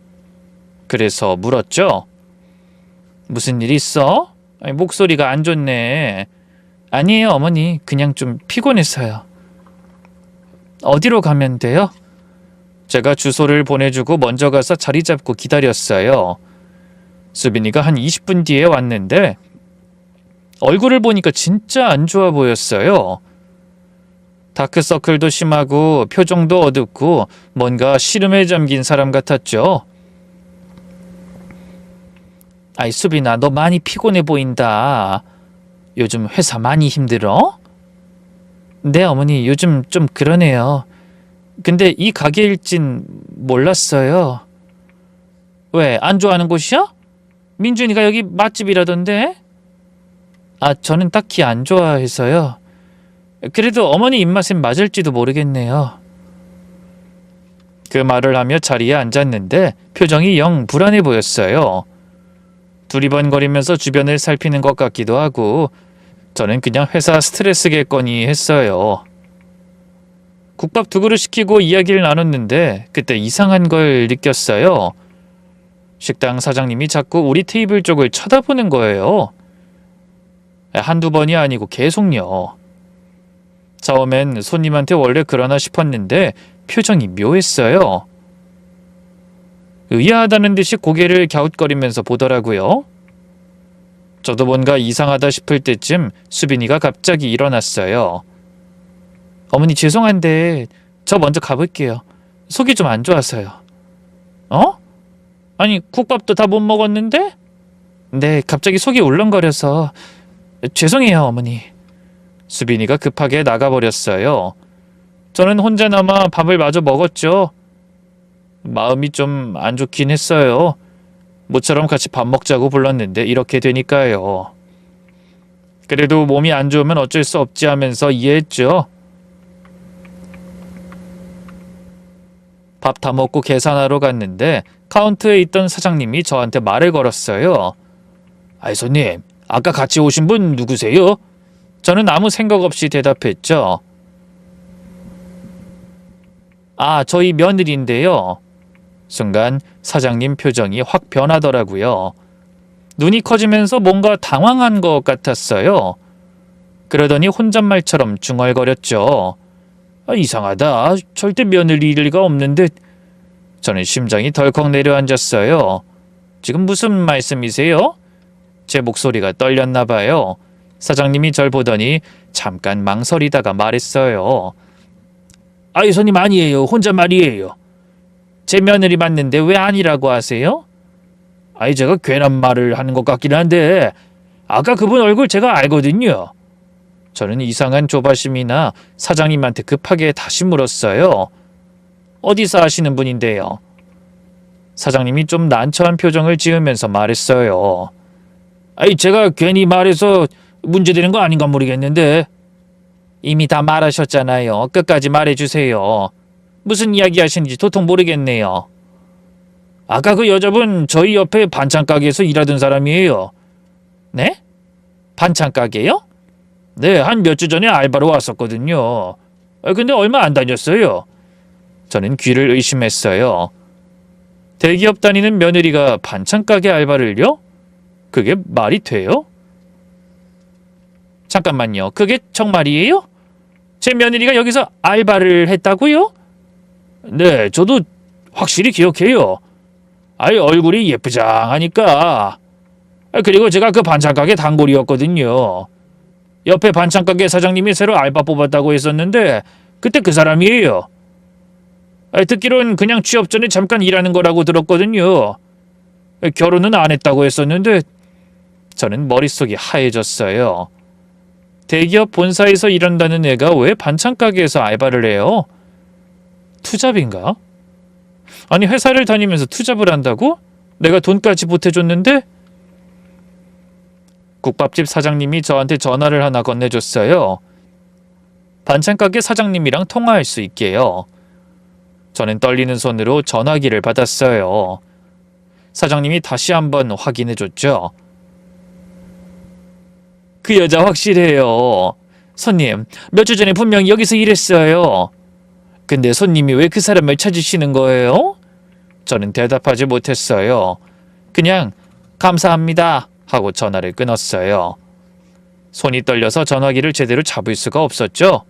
그래서 물었죠. 무슨 일 있어? 아니, 목소리가 안 좋네. 아니에요 어머니, 그냥 좀 피곤해서요. 어디로 가면 돼요? 제가 주소를 보내주고 먼저 가서 자리 잡고 기다렸어요. 수빈이가 한 20분 뒤에 왔는데 얼굴을 보니까 진짜 안 좋아 보였어요. 다크서클도 심하고 표정도 어둡고 뭔가 시름에 잠긴 사람 같았죠. 아이 수빈아, 너 많이 피곤해 보인다. 요즘 회사 많이 힘들어? 네 어머니, 요즘 좀 그러네요. 근데 이 가게일진 몰랐어요. 왜, 안 좋아하는 곳이야? 민준이가 여기 맛집이라던데? 아, 저는 딱히 안 좋아해서요. 그래도 어머니 입맛엔 맞을지도 모르겠네요. 그 말을 하며 자리에 앉았는데 표정이 영 불안해 보였어요. 두리번거리면서 주변을 살피는 것 같기도 하고 저는 그냥 회사 스트레스겠거니 했어요. 국밥 2그릇 시키고 이야기를 나눴는데 그때 이상한 걸 느꼈어요. 식당 사장님이 자꾸 우리 테이블 쪽을 쳐다보는 거예요. 한두 번이 아니고 계속요. 처음엔 손님한테 원래 그러나 싶었는데 표정이 묘했어요. 의아하다는 듯이 고개를 갸웃거리면서 보더라고요. 저도 뭔가 이상하다 싶을 때쯤 수빈이가 갑자기 일어났어요. 어머니 죄송한데 저 먼저 가볼게요. 속이 좀 안 좋아서요. 어? 아니 국밥도 다 못 먹었는데? 네, 갑자기 속이 울렁거려서 죄송해요 어머니. 수빈이가 급하게 나가버렸어요. 저는 혼자 남아 밥을 마저 먹었죠. 마음이 좀 안 좋긴 했어요. 모처럼 같이 밥 먹자고 불렀는데 이렇게 되니까요. 그래도 몸이 안 좋으면 어쩔 수 없지 하면서 이해했죠. 밥 다 먹고 계산하러 갔는데 카운트에 있던 사장님이 저한테 말을 걸었어요. 아이 손님, 아까 같이 오신 분 누구세요? 저는 아무 생각 없이 대답했죠. 아, 저희 며느리인데요. 순간 사장님 표정이 확 변하더라고요. 눈이 커지면서 뭔가 당황한 것 같았어요. 그러더니 혼잣말처럼 중얼거렸죠. 아, 이상하다. 절대 며느리일 리가 없는데. 저는 심장이 덜컥 내려앉았어요. 지금 무슨 말씀이세요? 제 목소리가 떨렸나 봐요. 사장님이 절 보더니 잠깐 망설이다가 말했어요. 아이 손님 아니에요. 혼잣말이에요. 제 며느리 맞는데 왜 아니라고 하세요? 아이 제가 괜한 말을 하는 것 같긴 한데 아까 그분 얼굴 제가 알거든요. 저는 이상한 조바심이나 사장님한테 급하게 다시 물었어요. 어디서 아시는 분인데요? 사장님이 좀 난처한 표정을 지으면서 말했어요. 아이 제가 괜히 말해서 문제되는 거 아닌가 모르겠는데. 이미 다 말하셨잖아요. 끝까지 말해주세요. 무슨 이야기 하시는지 도통 모르겠네요. 아까 그 여자분 저희 옆에 반찬 가게에서 일하던 사람이에요. 네? 반찬 가게요? 네, 한 몇 주 전에 알바로 왔었거든요. 근데 얼마 안 다녔어요. 저는 귀를 의심했어요. 대기업 다니는 며느리가 반찬 가게 알바를요? 그게 말이 돼요? 잠깐만요. 그게 정말이에요? 제 며느리가 여기서 알바를 했다고요? 네, 저도 확실히 기억해요. 아이, 얼굴이 예쁘장하니까. 그리고 제가 그 반찬가게 단골이었거든요. 옆에 반찬가게 사장님이 새로 알바 뽑았다고 했었는데 그때 그 사람이에요. 듣기론 그냥 취업 전에 잠깐 일하는 거라고 들었거든요. 결혼은 안 했다고 했었는데 저는 머릿속이 하얘졌어요. 대기업 본사에서 일한다는 애가 왜 반찬가게에서 알바를 해요? 투잡인가? 아니, 회사를 다니면서 투잡을 한다고? 내가 돈까지 보태줬는데? 국밥집 사장님이 저한테 전화를 하나 건네줬어요. 반찬가게 사장님이랑 통화할 수 있게요. 저는 떨리는 손으로 전화기를 받았어요. 사장님이 다시 한번 확인해줬죠. 그 여자 확실해요. 손님, 몇 주 전에 분명히 여기서 일했어요. 근데 손님이 왜 그 사람을 찾으시는 거예요? 저는 대답하지 못했어요. 그냥 감사합니다 하고 전화를 끊었어요. 손이 떨려서 전화기를 제대로 잡을 수가 없었죠.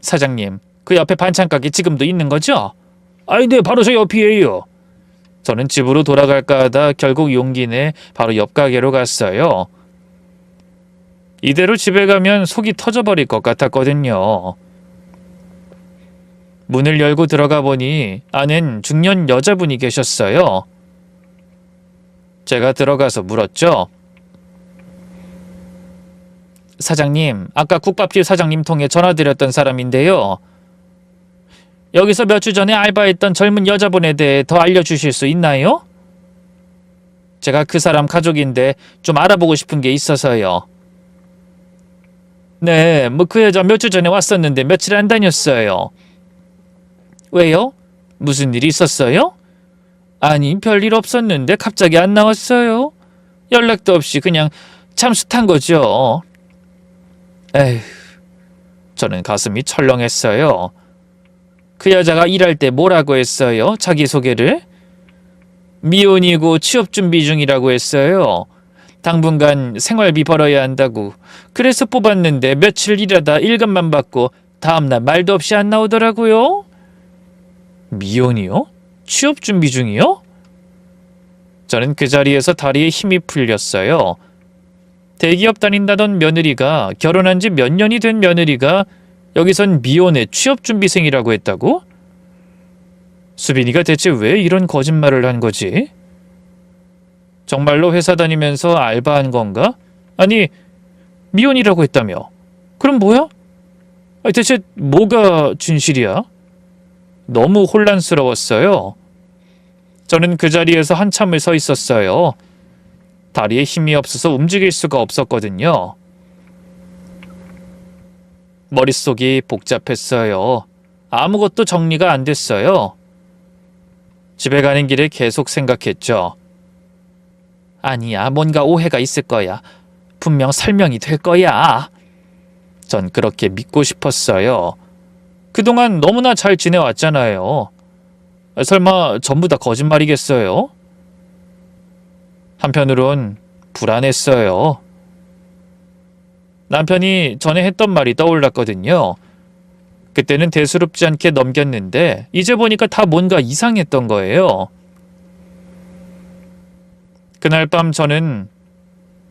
사장님, 그 옆에 반찬가게 지금도 있는 거죠? 아이, 네, 바로 저 옆이에요. 저는 집으로 돌아갈까 하다 결국 용기 내 바로 옆 가게로 갔어요. 이대로 집에 가면 속이 터져버릴 것 같았거든요. 문을 열고 들어가 보니 안엔 중년 여자분이 계셨어요. 제가 들어가서 물었죠. 사장님, 아까 국밥집 사장님 통해 전화드렸던 사람인데요. 여기서 몇 주 전에 알바했던 젊은 여자분에 대해 더 알려주실 수 있나요? 제가 그 사람 가족인데 좀 알아보고 싶은 게 있어서요. 네, 그 여자 몇 주 전에 왔었는데 며칠 안 다녔어요. 왜요? 무슨 일이 있었어요? 아니, 별일 없었는데 갑자기 안 나왔어요. 연락도 없이 그냥 잠수 탄 거죠. 에휴, 저는 가슴이 철렁했어요. 그 여자가 일할 때 뭐라고 했어요? 자기소개를? 미혼이고 취업 준비 중이라고 했어요. 당분간 생활비 벌어야 한다고. 그래서 뽑았는데 며칠 일하다 일감만 받고 다음날 말도 없이 안 나오더라고요. 미혼이요? 취업 준비 중이요? 저는 그 자리에서 다리에 힘이 풀렸어요. 대기업 다닌다던 며느리가, 결혼한 지 몇 년이 된 며느리가 여기선 미혼의 취업준비생이라고 했다고? 수빈이가 대체 왜 이런 거짓말을 한 거지? 정말로 회사 다니면서 알바한 건가? 아니, 미혼이라고 했다며. 그럼 뭐야? 대체 뭐가 진실이야? 너무 혼란스러웠어요. 저는 그 자리에서 한참을 서 있었어요. 다리에 힘이 없어서 움직일 수가 없었거든요. 머릿속이 복잡했어요. 아무것도 정리가 안 됐어요. 집에 가는 길에 계속 생각했죠. 아니야, 뭔가 오해가 있을 거야. 분명 설명이 될 거야. 전 그렇게 믿고 싶었어요. 그동안 너무나 잘 지내왔잖아요. 설마 전부 다 거짓말이겠어요? 한편으론 불안했어요. 남편이 전에 했던 말이 떠올랐거든요. 그때는 대수롭지 않게 넘겼는데 이제 보니까 다 뭔가 이상했던 거예요. 그날 밤 저는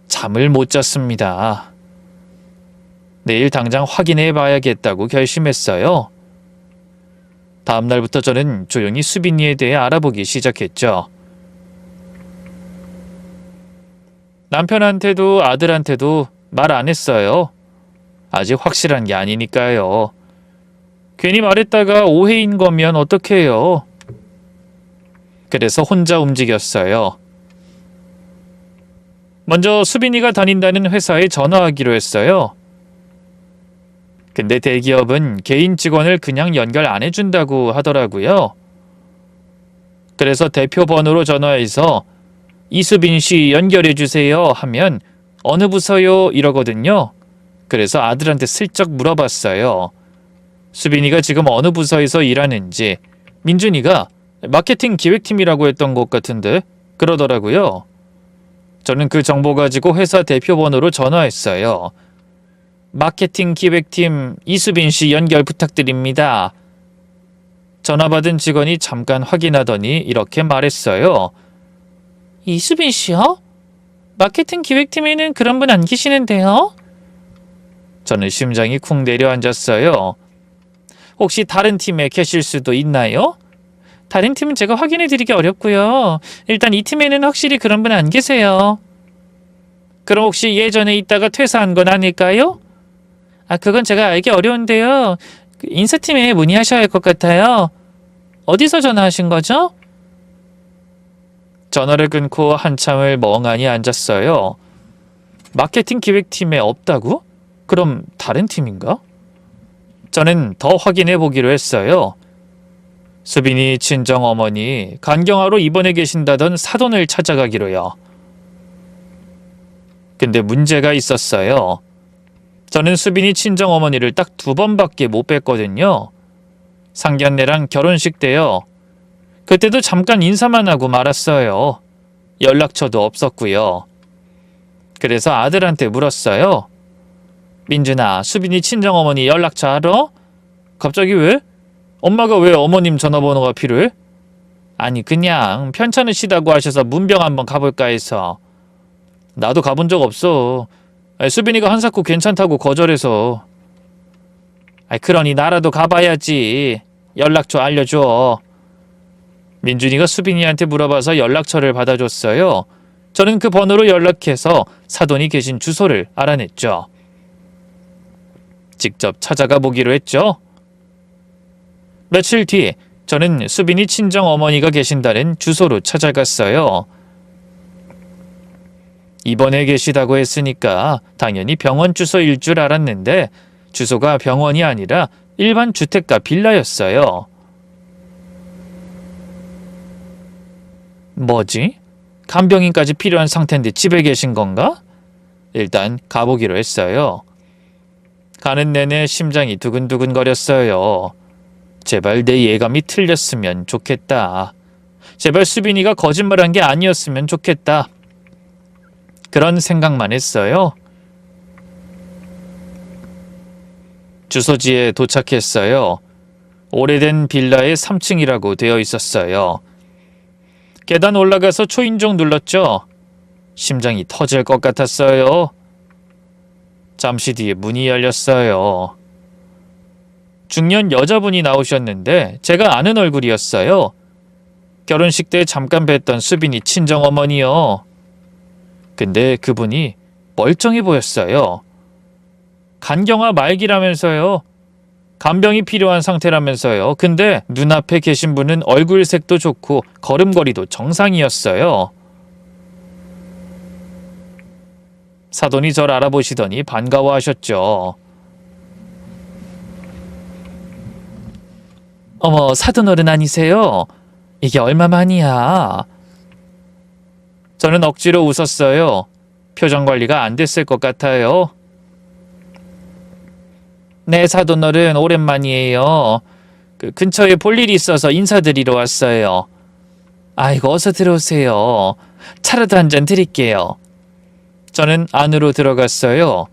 잠을 못 잤습니다. 내일 당장 확인해 봐야겠다고 결심했어요. 다음 날부터 저는 조용히 수빈이에 대해 알아보기 시작했죠. 남편한테도 아들한테도 말 안 했어요. 아직 확실한 게 아니니까요. 괜히 말했다가 오해인 거면 어떡해요. 그래서 혼자 움직였어요. 먼저 수빈이가 다닌다는 회사에 전화하기로 했어요. 근데 대기업은 개인 직원을 그냥 연결 안 해준다고 하더라고요. 그래서 대표 번호로 전화해서 이수빈 씨 연결해 주세요 하면 어느 부서요? 이러거든요. 그래서 아들한테 슬쩍 물어봤어요. 수빈이가 지금 어느 부서에서 일하는지. 민준이가 마케팅 기획팀이라고 했던 것 같은데 그러더라고요. 저는 그 정보 가지고 회사 대표 번호로 전화했어요. 마케팅 기획팀 이수빈 씨 연결 부탁드립니다. 전화 받은 직원이 잠깐 확인하더니 이렇게 말했어요. 이수빈 씨요? 마케팅 기획팀에는 그런 분 안 계시는데요? 저는 심장이 쿵 내려앉았어요. 혹시 다른 팀에 계실 수도 있나요? 다른 팀은 제가 확인해 드리기 어렵고요. 일단 이 팀에는 확실히 그런 분 안 계세요. 그럼 혹시 예전에 있다가 퇴사한 건 아닐까요? 그건 제가 알기 어려운데요. 인사팀에 문의하셔야 할 것 같아요. 어디서 전화하신 거죠? 전화를 끊고 한참을 멍하니 앉았어요. 마케팅 기획팀에 없다고? 그럼 다른 팀인가? 저는 더 확인해 보기로 했어요. 수빈이 친정어머니 간경화로 입원해 계신다던 사돈을 찾아가기로요. 근데 문제가 있었어요. 저는 수빈이 친정어머니를 딱 2번밖에 못 뵀거든요. 상견례랑 결혼식 때요. 그때도 잠깐 인사만 하고 말았어요. 연락처도 없었고요. 그래서 아들한테 물었어요. 민준아, 수빈이 친정어머니 연락처 알아? 갑자기 왜? 엄마가 왜 어머님 전화번호가 필요해? 아니 그냥 편찮으시다고 하셔서 문병 한번 가볼까 해서. 나도 가본 적 없어. 수빈이가 한사코 괜찮다고 거절해서. 그러니 나라도 가봐야지. 연락처 알려줘. 민준이가 수빈이한테 물어봐서 연락처를 받아줬어요. 저는 그 번호로 연락해서 사돈이 계신 주소를 알아냈죠. 직접 찾아가 보기로 했죠. 며칠 뒤 저는 수빈이 친정어머니가 계신다는 주소로 찾아갔어요. 입원해 계시다고 했으니까 당연히 병원 주소일 줄 알았는데 주소가 병원이 아니라 일반 주택가 빌라였어요. 뭐지? 간병인까지 필요한 상태인데 집에 계신 건가? 일단 가보기로 했어요. 가는 내내 심장이 두근두근거렸어요. 제발 내 예감이 틀렸으면 좋겠다. 제발 수빈이가 거짓말한 게 아니었으면 좋겠다. 그런 생각만 했어요. 주소지에 도착했어요. 오래된 빌라의 3층이라고 되어 있었어요. 계단 올라가서 초인종 눌렀죠. 심장이 터질 것 같았어요. 잠시 뒤에 문이 열렸어요. 중년 여자분이 나오셨는데 제가 아는 얼굴이었어요. 결혼식 때 잠깐 뵀던 수빈이 친정어머니요. 근데 그분이 멀쩡해 보였어요. 간경화 말기라면서요. 간병이 필요한 상태라면서요. 근데 눈앞에 계신 분은 얼굴색도 좋고 걸음걸이도 정상이었어요. 사돈이 절 알아보시더니 반가워하셨죠. 어머, 사돈어른 아니세요? 이게 얼마만이야? 저는 억지로 웃었어요. 표정 관리가 안 됐을 것 같아요. 네, 사돈어른 오랜만이에요. 근처에 볼 일이 있어서 인사드리러 왔어요. 아이고, 어서 들어오세요. 차라도 한 잔 드릴게요. 저는 안으로 들어갔어요.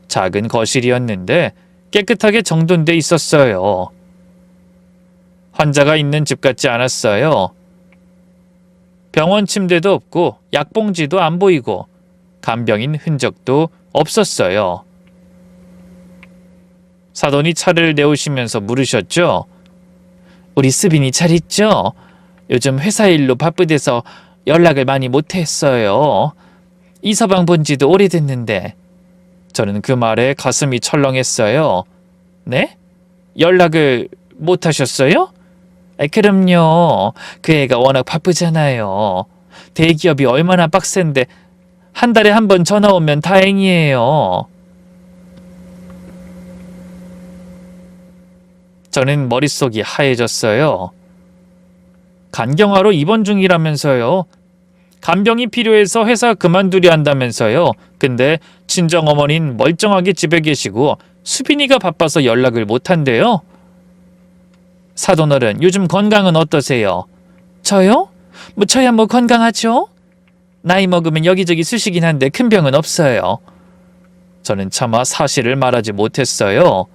작은 거실이었는데 깨끗하게 정돈돼 있었어요. 환자가 있는 집 같지 않았어요. 병원 침대도 없고 약봉지도 안 보이고 간병인 흔적도 없었어요. 사돈이 차를 내오시면서 물으셨죠. 우리 수빈이 잘 있죠? 요즘 회사 일로 바쁘대서 연락을 많이 못했어요. 이서방 본 지도 오래됐는데. 저는 그 말에 가슴이 철렁했어요. 네? 연락을 못하셨어요? 그럼요. 그 애가 워낙 바쁘잖아요. 대기업이 얼마나 빡센데 한 달에 한 번 전화 오면 다행이에요. 저는 머릿속이 하얘졌어요. 간경화로 입원 중이라면서요. 간병이 필요해서 회사 그만두려 한다면서요. 근데 친정어머니는 멀쩡하게 집에 계시고 수빈이가 바빠서 연락을 못한대요. 사돈어른, 요즘 건강은 어떠세요? 저요? 저야 건강하죠? 나이 먹으면 여기저기 쑤시긴 한데 큰 병은 없어요. 저는 차마 사실을 말하지 못했어요.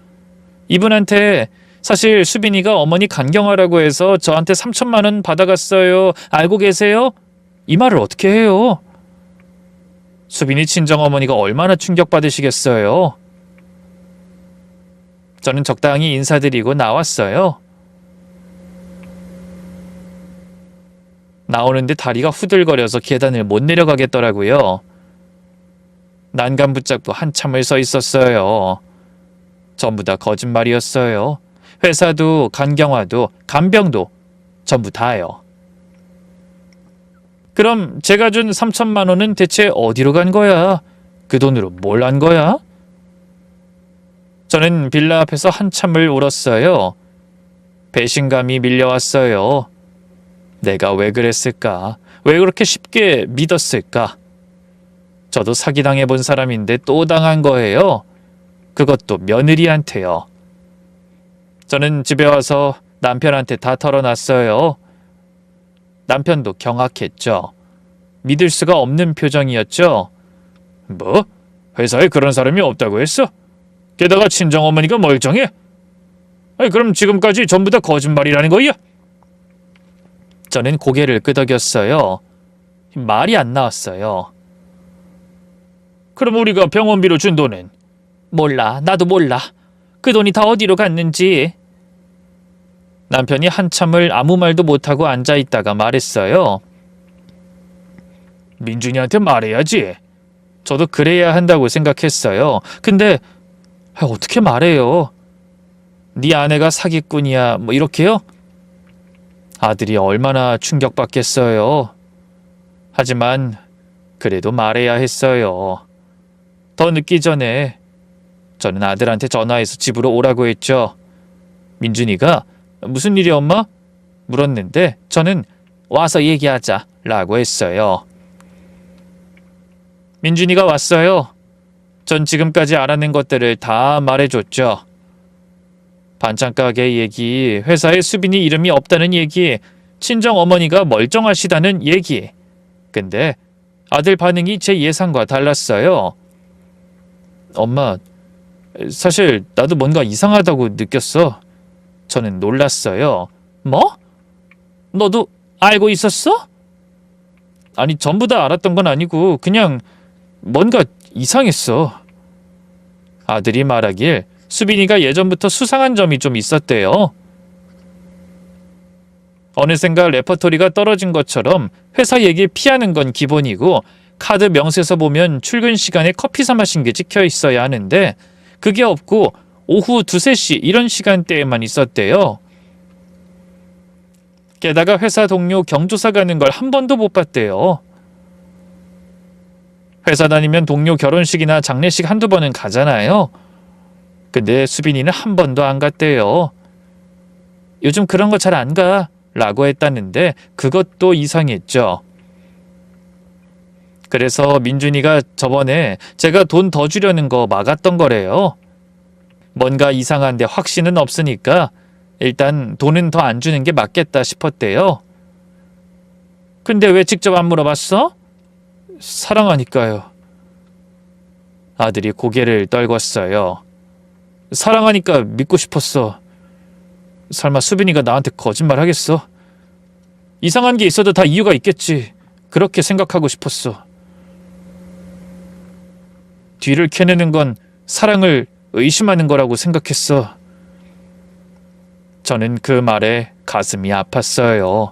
이분한테 사실 수빈이가 어머니 간경화라고 해서 저한테 3천만 원 받아갔어요. 알고 계세요? 이 말을 어떻게 해요? 수빈이 친정어머니가 얼마나 충격받으시겠어요? 저는 적당히 인사드리고 나왔어요. 나오는데 다리가 후들거려서 계단을 못 내려가겠더라고요. 난간 붙잡고 한참을 서 있었어요. 전부 다 거짓말이었어요. 회사도 간경화도 간병도 전부 다요. 그럼 제가 준 3천만 원은 대체 어디로 간 거야? 그 돈으로 뭘 한 거야? 저는 빌라 앞에서 한참을 울었어요. 배신감이 밀려왔어요. 내가 왜 그랬을까? 왜 그렇게 쉽게 믿었을까? 저도 사기당해 본 사람인데 또 당한 거예요. 그것도 며느리한테요. 저는 집에 와서 남편한테 다 털어놨어요. 남편도 경악했죠. 믿을 수가 없는 표정이었죠. 뭐? 회사에 그런 사람이 없다고 했어? 게다가 친정어머니가 멀쩡해? 아니, 그럼 지금까지 전부 다 거짓말이라는 거야? 저는 고개를 끄덕였어요. 말이 안 나왔어요. 그럼 우리가 병원비로 준 돈은? 몰라. 나도 몰라. 그 돈이 다 어디로 갔는지. 남편이 한참을 아무 말도 못하고 앉아있다가 말했어요. 민준이한테 말해야지. 저도 그래야 한다고 생각했어요. 근데 어떻게 말해요? 네 아내가 사기꾼이야 뭐 이렇게요? 아들이 얼마나 충격받겠어요. 하지만 그래도 말해야 했어요. 더 늦기 전에 저는 아들한테 전화해서 집으로 오라고 했죠. 민준이가 무슨 일이 엄마? 물었는데 저는 와서 얘기하자 라고 했어요. 민준이가 왔어요. 전 지금까지 알아낸 것들을 다 말해줬죠. 반찬가게 얘기, 회사에 수빈이 이름이 없다는 얘기, 친정어머니가 멀쩡하시다는 얘기. 근데 아들 반응이 제 예상과 달랐어요. 엄마, 사실 나도 뭔가 이상하다고 느꼈어. 저는 놀랐어요. 뭐? 너도 알고 있었어? 아니, 전부 다 알았던 건 아니고 그냥 뭔가 이상했어. 아들이 말하길 수빈이가 예전부터 수상한 점이 좀 있었대요. 어느샌가 레퍼토리가 떨어진 것처럼 회사 얘기 피하는 건 기본이고 카드 명세서 보면 출근 시간에 커피 사 마신 게 찍혀 있어야 하는데 그게 없고 오후 2, 3시 이런 시간대에만 있었대요. 게다가 회사 동료 경조사 가는 걸 한 번도 못 봤대요. 회사 다니면 동료 결혼식이나 장례식 한두 번은 가잖아요. 근데 수빈이는 한 번도 안 갔대요. 요즘 그런 거 잘 안 가 라고 했다는데 그것도 이상했죠. 그래서 민준이가 저번에 제가 돈 더 주려는 거 막았던 거래요. 뭔가 이상한데 확신은 없으니까 일단 돈은 더 안 주는 게 맞겠다 싶었대요. 근데 왜 직접 안 물어봤어? 사랑하니까요. 아들이 고개를 떨궜어요. 사랑하니까 믿고 싶었어. 설마 수빈이가 나한테 거짓말 하겠어? 이상한 게 있어도 다 이유가 있겠지. 그렇게 생각하고 싶었어. 뒤를 캐내는 건 사랑을 의심하는 거라고 생각했어. 저는 그 말에 가슴이 아팠어요.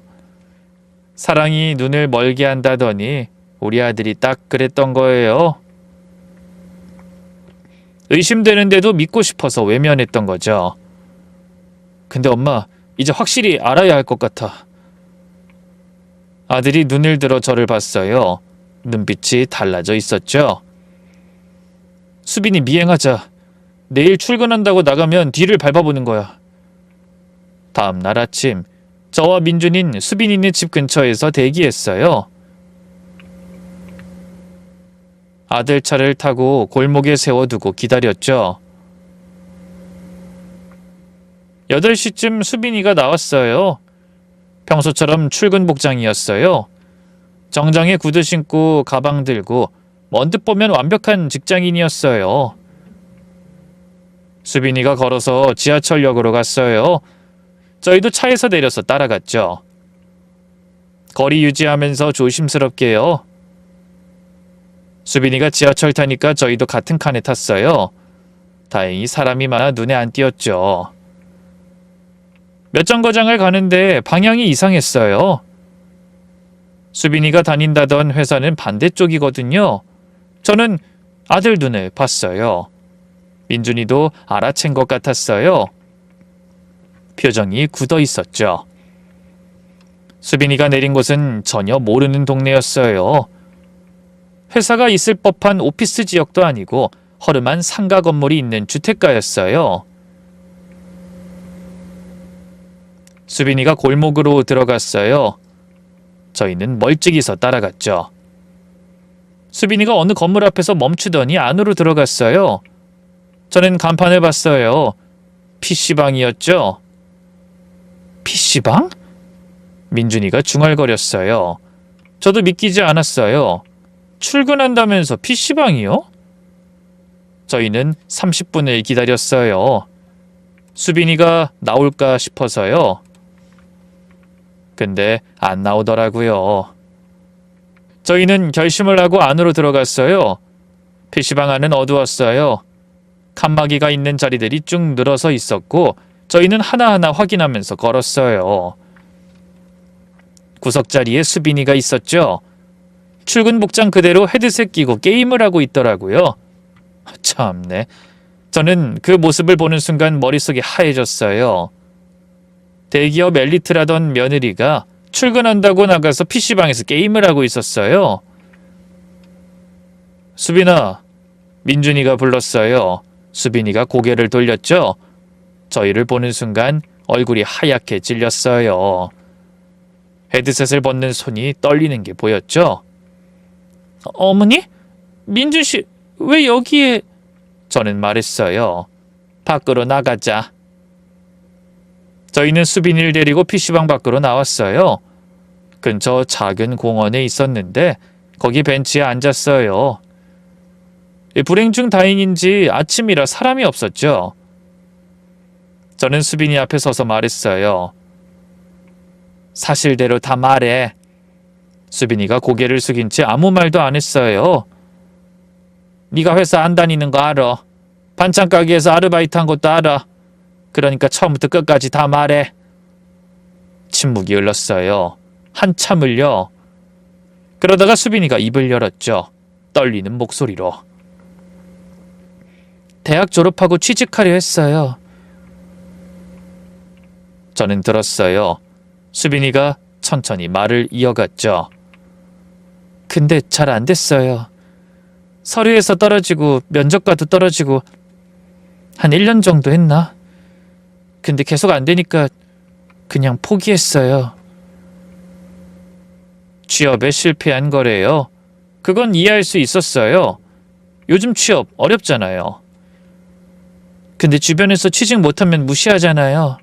사랑이 눈을 멀게 한다더니 우리 아들이 딱 그랬던 거예요. 의심되는데도 믿고 싶어서 외면했던 거죠. 근데 엄마, 이제 확실히 알아야 할 것 같아. 아들이 눈을 들어 저를 봤어요. 눈빛이 달라져 있었죠. 수빈이 미행하자. 내일 출근한다고 나가면 뒤를 밟아보는 거야. 다음 날 아침, 저와 민준이는 수빈이네 집 근처에서 대기했어요. 아들 차를 타고 골목에 세워두고 기다렸죠. 8시쯤 수빈이가 나왔어요. 평소처럼 출근 복장이었어요. 정장에 구두 신고 가방 들고 언뜻 보면 완벽한 직장인이었어요. 수빈이가 걸어서 지하철역으로 갔어요. 저희도 차에서 내려서 따라갔죠. 거리 유지하면서 조심스럽게요. 수빈이가 지하철 타니까 저희도 같은 칸에 탔어요. 다행히 사람이 많아 눈에 안 띄었죠. 몇 정거장을 가는데 방향이 이상했어요. 수빈이가 다닌다던 회사는 반대쪽이거든요. 저는 아들 눈을 봤어요. 민준이도 알아챈 것 같았어요. 표정이 굳어 있었죠. 수빈이가 내린 곳은 전혀 모르는 동네였어요. 회사가 있을 법한 오피스 지역도 아니고 허름한 상가 건물이 있는 주택가였어요. 수빈이가 골목으로 들어갔어요. 저희는 멀찍이서 따라갔죠. 수빈이가 어느 건물 앞에서 멈추더니 안으로 들어갔어요. 저는 간판을 봤어요. PC방이었죠. PC방? 민준이가 중얼거렸어요. 저도 믿기지 않았어요. 출근한다면서 PC방이요? 저희는 30분을 기다렸어요. 수빈이가 나올까 싶어서요. 근데 안 나오더라고요. 저희는 결심을 하고 안으로 들어갔어요. PC방 안은 어두웠어요. 칸막이가 있는 자리들이 쭉 늘어서 있었고 저희는 하나하나 확인하면서 걸었어요. 구석자리에 수빈이가 있었죠. 출근 복장 그대로 헤드셋 끼고 게임을 하고 있더라고요. 참네. 저는 그 모습을 보는 순간 머릿속이 하얘졌어요. 대기업 엘리트라던 며느리가 출근한다고 나가서 PC방에서 게임을 하고 있었어요. 수빈아, 민준이가 불렀어요. 수빈이가 고개를 돌렸죠. 저희를 보는 순간 얼굴이 하얗게 찔렸어요. 헤드셋을 벗는 손이 떨리는 게 보였죠. 어머니? 민준씨, 왜 여기에... 저는 말했어요. 밖으로 나가자. 저희는 수빈이를 데리고 PC방 밖으로 나왔어요. 근처 작은 공원에 있었는데 거기 벤치에 앉았어요. 불행 중 다행인지 아침이라 사람이 없었죠. 저는 수빈이 앞에 서서 말했어요. 사실대로 다 말해. 수빈이가 고개를 숙인 채 아무 말도 안 했어요. 네가 회사 안 다니는 거 알아. 반찬 가게에서 아르바이트 한 것도 알아. 그러니까 처음부터 끝까지 다 말해. 침묵이 흘렀어요. 한참을요. 그러다가 수빈이가 입을 열었죠. 떨리는 목소리로. 대학 졸업하고 취직하려 했어요. 저는 들었어요. 수빈이가 천천히 말을 이어갔죠. 근데 잘 안 됐어요. 서류에서 떨어지고 면접과도 떨어지고 한 1년 정도 했나? 근데 계속 안 되니까 그냥 포기했어요. 취업에 실패한 거래요. 그건 이해할 수 있었어요. 요즘 취업 어렵잖아요. 근데 주변에서 취직 못하면 무시하잖아요.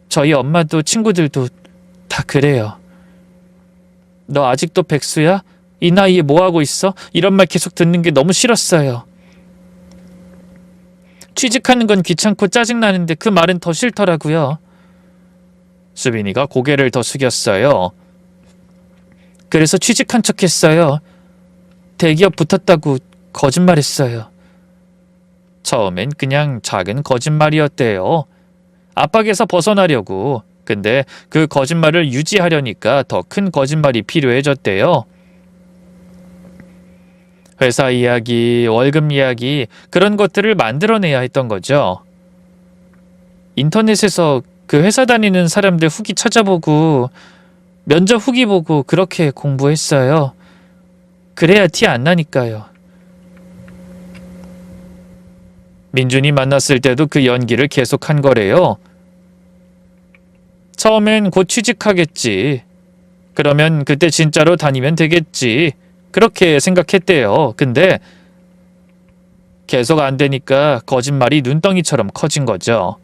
저희 엄마도 친구들도 다 그래요. 너 아직도 백수야? 이 나이에 뭐하고 있어? 이런 말 계속 듣는 게 너무 싫었어요. 취직하는 건 귀찮고 짜증나는데 그 말은 더 싫더라고요. 수빈이가 고개를 더 숙였어요. 그래서 취직한 척 했어요. 대기업 붙었다고 거짓말했어요. 처음엔 그냥 작은 거짓말이었대요. 압박에서 벗어나려고. 근데 그 거짓말을 유지하려니까 더 큰 거짓말이 필요해졌대요. 회사 이야기, 월급 이야기, 그런 것들을 만들어내야 했던 거죠. 인터넷에서 그 회사 다니는 사람들 후기 찾아보고 면접 후기 보고 그렇게 공부했어요. 그래야 티 안 나니까요. 민준이 만났을 때도 그 연기를 계속한 거래요. 처음엔 곧 취직하겠지. 그러면 그때 진짜로 다니면 되겠지. 그렇게 생각했대요. 근데 계속 안 되니까 거짓말이 눈덩이처럼 커진 거죠.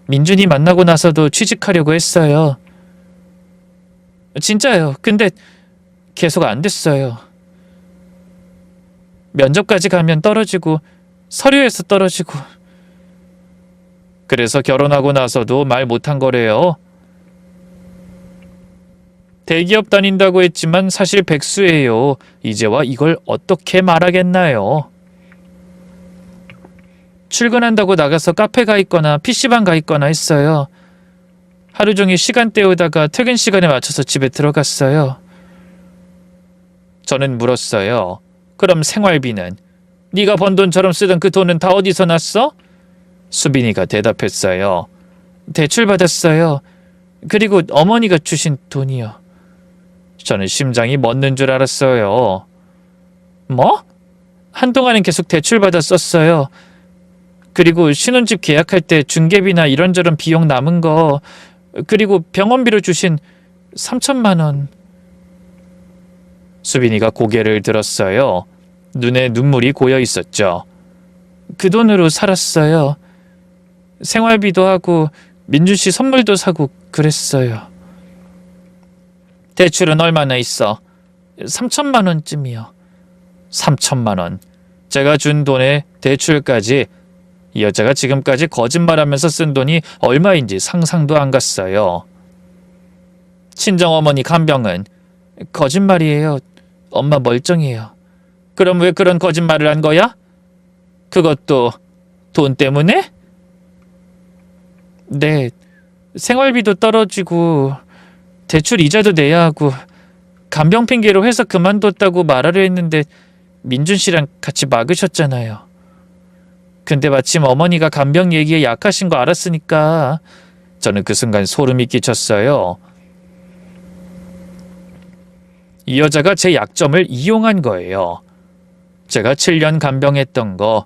민준이 만나고 나서도 취직하려고 했어요. 진짜요. 근데 계속 안 됐어요. 면접까지 가면 떨어지고 서류에서 떨어지고. 그래서 결혼하고 나서도 말 못한 거래요. 대기업 다닌다고 했지만 사실 백수예요. 이제와 이걸 어떻게 말하겠나요? 출근한다고 나가서 카페 가 있거나 PC방 가 있거나 했어요. 하루 종일 시간 때우다가 퇴근 시간에 맞춰서 집에 들어갔어요. 저는 물었어요. 그럼 생활비는? 네가 번 돈처럼 쓰던 그 돈은 다 어디서 났어? 수빈이가 대답했어요. 대출 받았어요. 그리고 어머니가 주신 돈이요. 저는 심장이 멎는 줄 알았어요. 뭐? 한동안은 계속 대출 받아 썼어요. 그리고 신혼집 계약할 때 중개비나 이런저런 비용 남은 거, 그리고 병원비로 주신 3천만 원. 수빈이가 고개를 들었어요. 눈에 눈물이 고여 있었죠. 그 돈으로 살았어요. 생활비도 하고 민준 씨 선물도 사고 그랬어요. 대출은 얼마나 있어? 3천만 원쯤이요. 3천만 원. 제가 준 돈에 대출까지. 이 여자가 지금까지 거짓말하면서 쓴 돈이 얼마인지 상상도 안 갔어요. 친정어머니 간병은? 거짓말이에요. 엄마 멀쩡해요. 그럼 왜 그런 거짓말을 한 거야? 그것도 돈 때문에? 네. 생활비도 떨어지고 대출 이자도 내야 하고 간병 핑계로 회사 그만뒀다고 말하려 했는데 민준 씨랑 같이 막으셨잖아요. 근데 마침 어머니가 간병 얘기에 약하신 거 알았으니까 저는 그 순간 소름이 끼쳤어요. 이 여자가 제 약점을 이용한 거예요. 제가 7년 간병했던 거.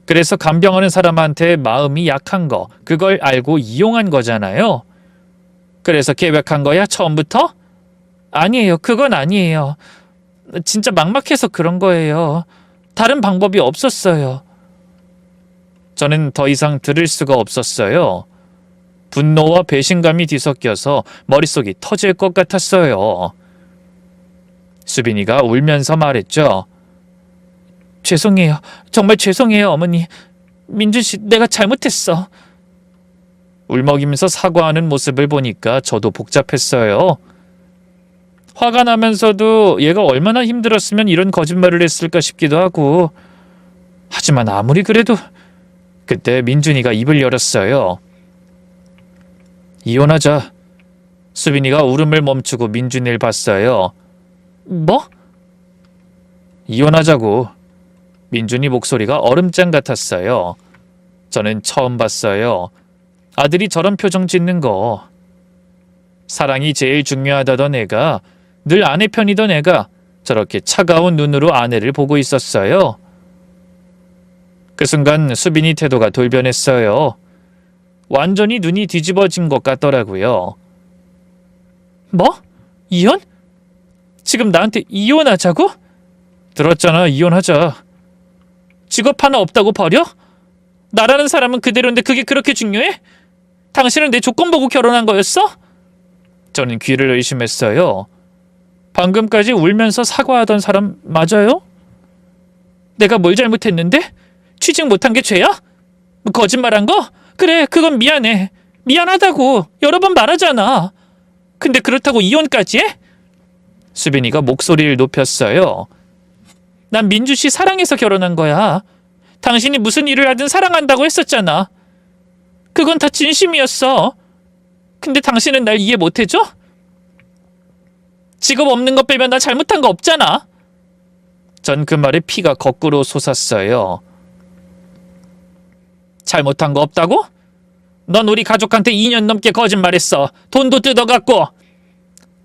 그래서 간병하는 사람한테 마음이 약한 거, 그걸 알고 이용한 거잖아요. 그래서 계획한 거야, 처음부터? 아니에요. 그건 아니에요. 진짜 막막해서 그런 거예요. 다른 방법이 없었어요. 저는 더 이상 들을 수가 없었어요. 분노와 배신감이 뒤섞여서 머릿속이 터질 것 같았어요. 수빈이가 울면서 말했죠. 죄송해요. 정말 죄송해요, 어머니. 민준 씨, 내가 잘못했어. 울먹이면서 사과하는 모습을 보니까 저도 복잡했어요. 화가 나면서도 얘가 얼마나 힘들었으면 이런 거짓말을 했을까 싶기도 하고. 하지만 아무리 그래도 그때 민준이가 입을 열었어요. 이혼하자. 수빈이가 울음을 멈추고 민준이를 봤어요. 뭐? 이혼하자고. 민준이 목소리가 얼음장 같았어요. 저는 처음 봤어요. 아들이 저런 표정 짓는 거. 사랑이 제일 중요하다던 애가, 늘 아내 편이던 애가 저렇게 차가운 눈으로 아내를 보고 있었어요. 그 순간 수빈이 태도가 돌변했어요. 완전히 눈이 뒤집어진 것 같더라고요. 뭐? 이혼? 지금 나한테 이혼하자고? 들었잖아, 이혼하자. 직업 하나 없다고 버려? 나라는 사람은 그대로인데 그게 그렇게 중요해? 당신은 내 조건 보고 결혼한 거였어? 저는 귀를 의심했어요. 방금까지 울면서 사과하던 사람 맞아요? 내가 뭘 잘못했는데? 취직 못한 게 죄야? 거짓말한 거? 그래, 그건 미안해. 미안하다고 여러 번 말하잖아. 근데 그렇다고 이혼까지 해? 수빈이가 목소리를 높였어요. 난 민주 씨 사랑해서 결혼한 거야. 당신이 무슨 일을 하든 사랑한다고 했었잖아. 그건 다 진심이었어. 근데 당신은 날 이해 못해줘? 직업 없는 거 빼면 나 잘못한 거 없잖아. 전 그 말에 피가 거꾸로 솟았어요. 잘못한 거 없다고? 넌 우리 가족한테 2년 넘게 거짓말했어. 돈도 뜯어갔고.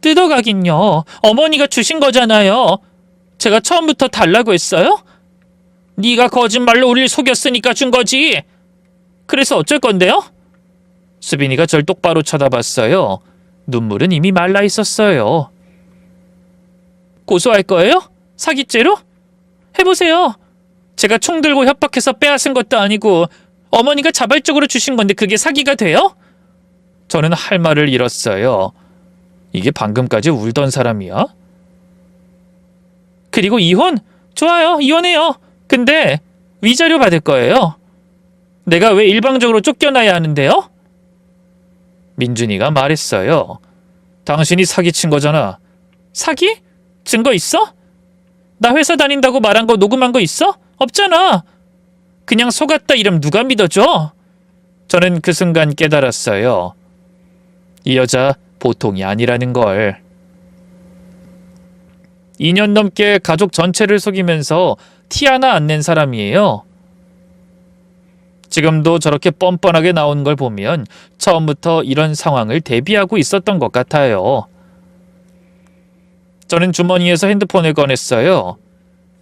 뜯어가긴요. 어머니가 주신 거잖아요. 제가 처음부터 달라고 했어요? 네가 거짓말로 우릴 속였으니까 준 거지. 그래서 어쩔 건데요? 수빈이가 절 똑바로 쳐다봤어요. 눈물은 이미 말라 있었어요. 고소할 거예요? 사기죄로? 해보세요. 제가 총 들고 협박해서 빼앗은 것도 아니고 어머니가 자발적으로 주신 건데 그게 사기가 돼요? 저는 할 말을 잃었어요. 이게 방금까지 울던 사람이야? 그리고 이혼? 좋아요, 이혼해요. 근데 위자료 받을 거예요. 내가 왜 일방적으로 쫓겨나야 하는데요? 민준이가 말했어요. 당신이 사기친 거잖아. 사기? 증거 있어? 나 회사 다닌다고 말한 거 녹음한 거 있어? 없잖아. 그냥 속았다 이름 누가 믿어줘? 저는 그 순간 깨달았어요. 이 여자 보통이 아니라는 걸. 2년 넘게 가족 전체를 속이면서 티 하나 안 낸 사람이에요. 지금도 저렇게 뻔뻔하게 나오는 걸 보면 처음부터 이런 상황을 대비하고 있었던 것 같아요. 저는 주머니에서 핸드폰을 꺼냈어요.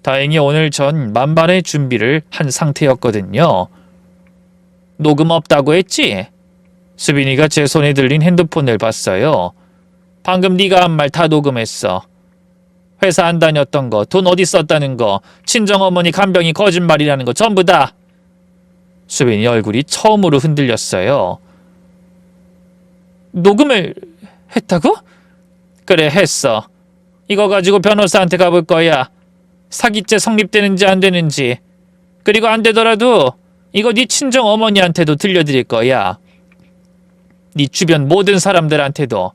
다행히 오늘 전 만반의 준비를 한 상태였거든요. 녹음 없다고 했지? 수빈이가 제 손에 들린 핸드폰을 봤어요. 방금 네가 한 말 다 녹음했어. 회사 안 다녔던 거, 돈 어디 썼다는 거, 친정어머니 간병이 거짓말이라는 거 전부 다. 수빈이 얼굴이 처음으로 흔들렸어요. 녹음을 했다고? 그래, 했어. 이거 가지고 변호사한테 가볼 거야. 사기죄 성립되는지 안 되는지. 그리고 안 되더라도 이거 네 친정 어머니한테도 들려드릴 거야. 네 주변 모든 사람들한테도.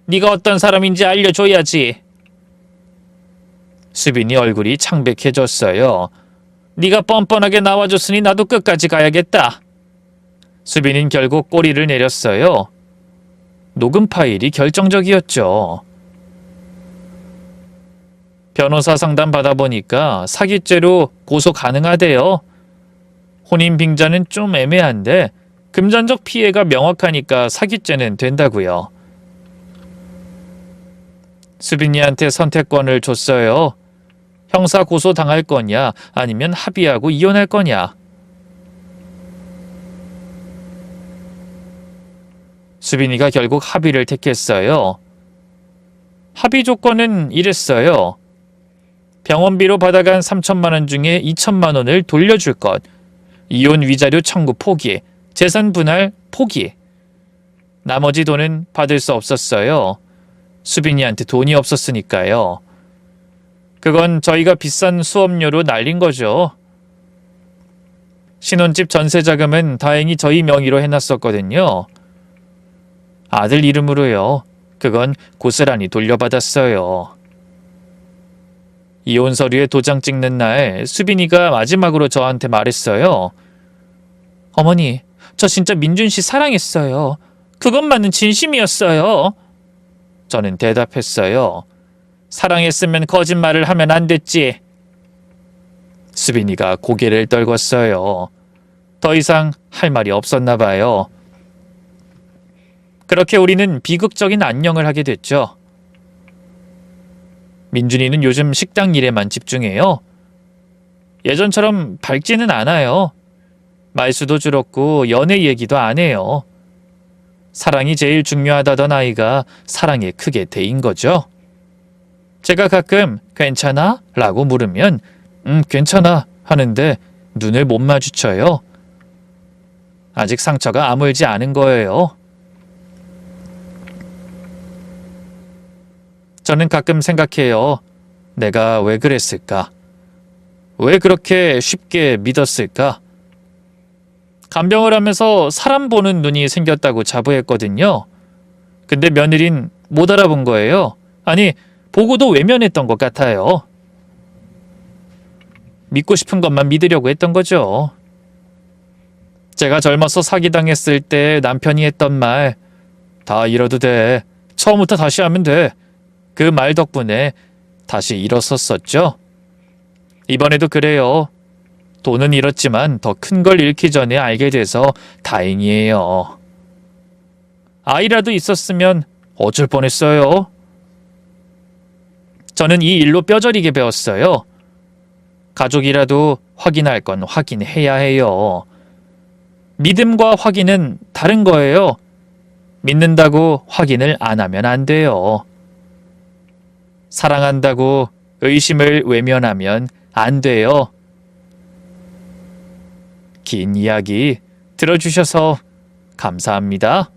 네가 어떤 사람인지 알려줘야지. 수빈이 얼굴이 창백해졌어요. 네가 뻔뻔하게 나와줬으니 나도 끝까지 가야겠다. 수빈은 결국 꼬리를 내렸어요. 녹음 파일이 결정적이었죠. 변호사 상담 받아보니까 사기죄로 고소 가능하대요. 혼인 빙자는 좀 애매한데 금전적 피해가 명확하니까 사기죄는 된다고요. 수빈이한테 선택권을 줬어요. 형사 고소 당할 거냐 아니면 합의하고 이혼할 거냐. 수빈이가 결국 합의를 택했어요. 합의 조건은 이랬어요. 병원비로 받아간 3천만 원 중에 2천만 원을 돌려줄 것. 이혼 위자료 청구 포기. 재산 분할 포기. 나머지 돈은 받을 수 없었어요. 수빈이한테 돈이 없었으니까요. 그건 저희가 비싼 수업료로 날린 거죠. 신혼집 전세자금은 다행히 저희 명의로 해놨었거든요. 아들 이름으로요. 그건 고스란히 돌려받았어요. 이혼 서류에 도장 찍는 날 수빈이가 마지막으로 저한테 말했어요. 어머니, 저 진짜 민준 씨 사랑했어요. 그것만은 진심이었어요. 저는 대답했어요. 사랑했으면 거짓말을 하면 안 됐지. 수빈이가 고개를 떨궜어요. 더 이상 할 말이 없었나 봐요. 그렇게 우리는 비극적인 안녕을 하게 됐죠. 민준이는 요즘 식당 일에만 집중해요. 예전처럼 밝지는 않아요. 말수도 줄었고 연애 얘기도 안 해요. 사랑이 제일 중요하다던 아이가 사랑에 크게 데인 거죠. 제가 가끔 괜찮아? 라고 물으면 괜찮아 하는데 눈을 못 마주쳐요. 아직 상처가 아물지 않은 거예요. 저는 가끔 생각해요. 내가 왜 그랬을까? 왜 그렇게 쉽게 믿었을까? 간병을 하면서 사람 보는 눈이 생겼다고 자부했거든요. 근데 며느린 못 알아본 거예요. 아니, 보고도 외면했던 것 같아요. 믿고 싶은 것만 믿으려고 했던 거죠. 제가 젊어서 사기당했을 때 남편이 했던 말, 다 잃어도 돼. 처음부터 다시 하면 돼. 그 말 덕분에 다시 일어섰었죠. 이번에도 그래요. 돈은 잃었지만 더 큰 걸 잃기 전에 알게 돼서 다행이에요. 아이라도 있었으면 어쩔 뻔했어요. 저는 이 일로 뼈저리게 배웠어요. 가족이라도 확인할 건 확인해야 해요. 믿음과 확인은 다른 거예요. 믿는다고 확인을 안 하면 안 돼요. 사랑한다고 의심을 외면하면 안 돼요. 긴 이야기 들어주셔서 감사합니다.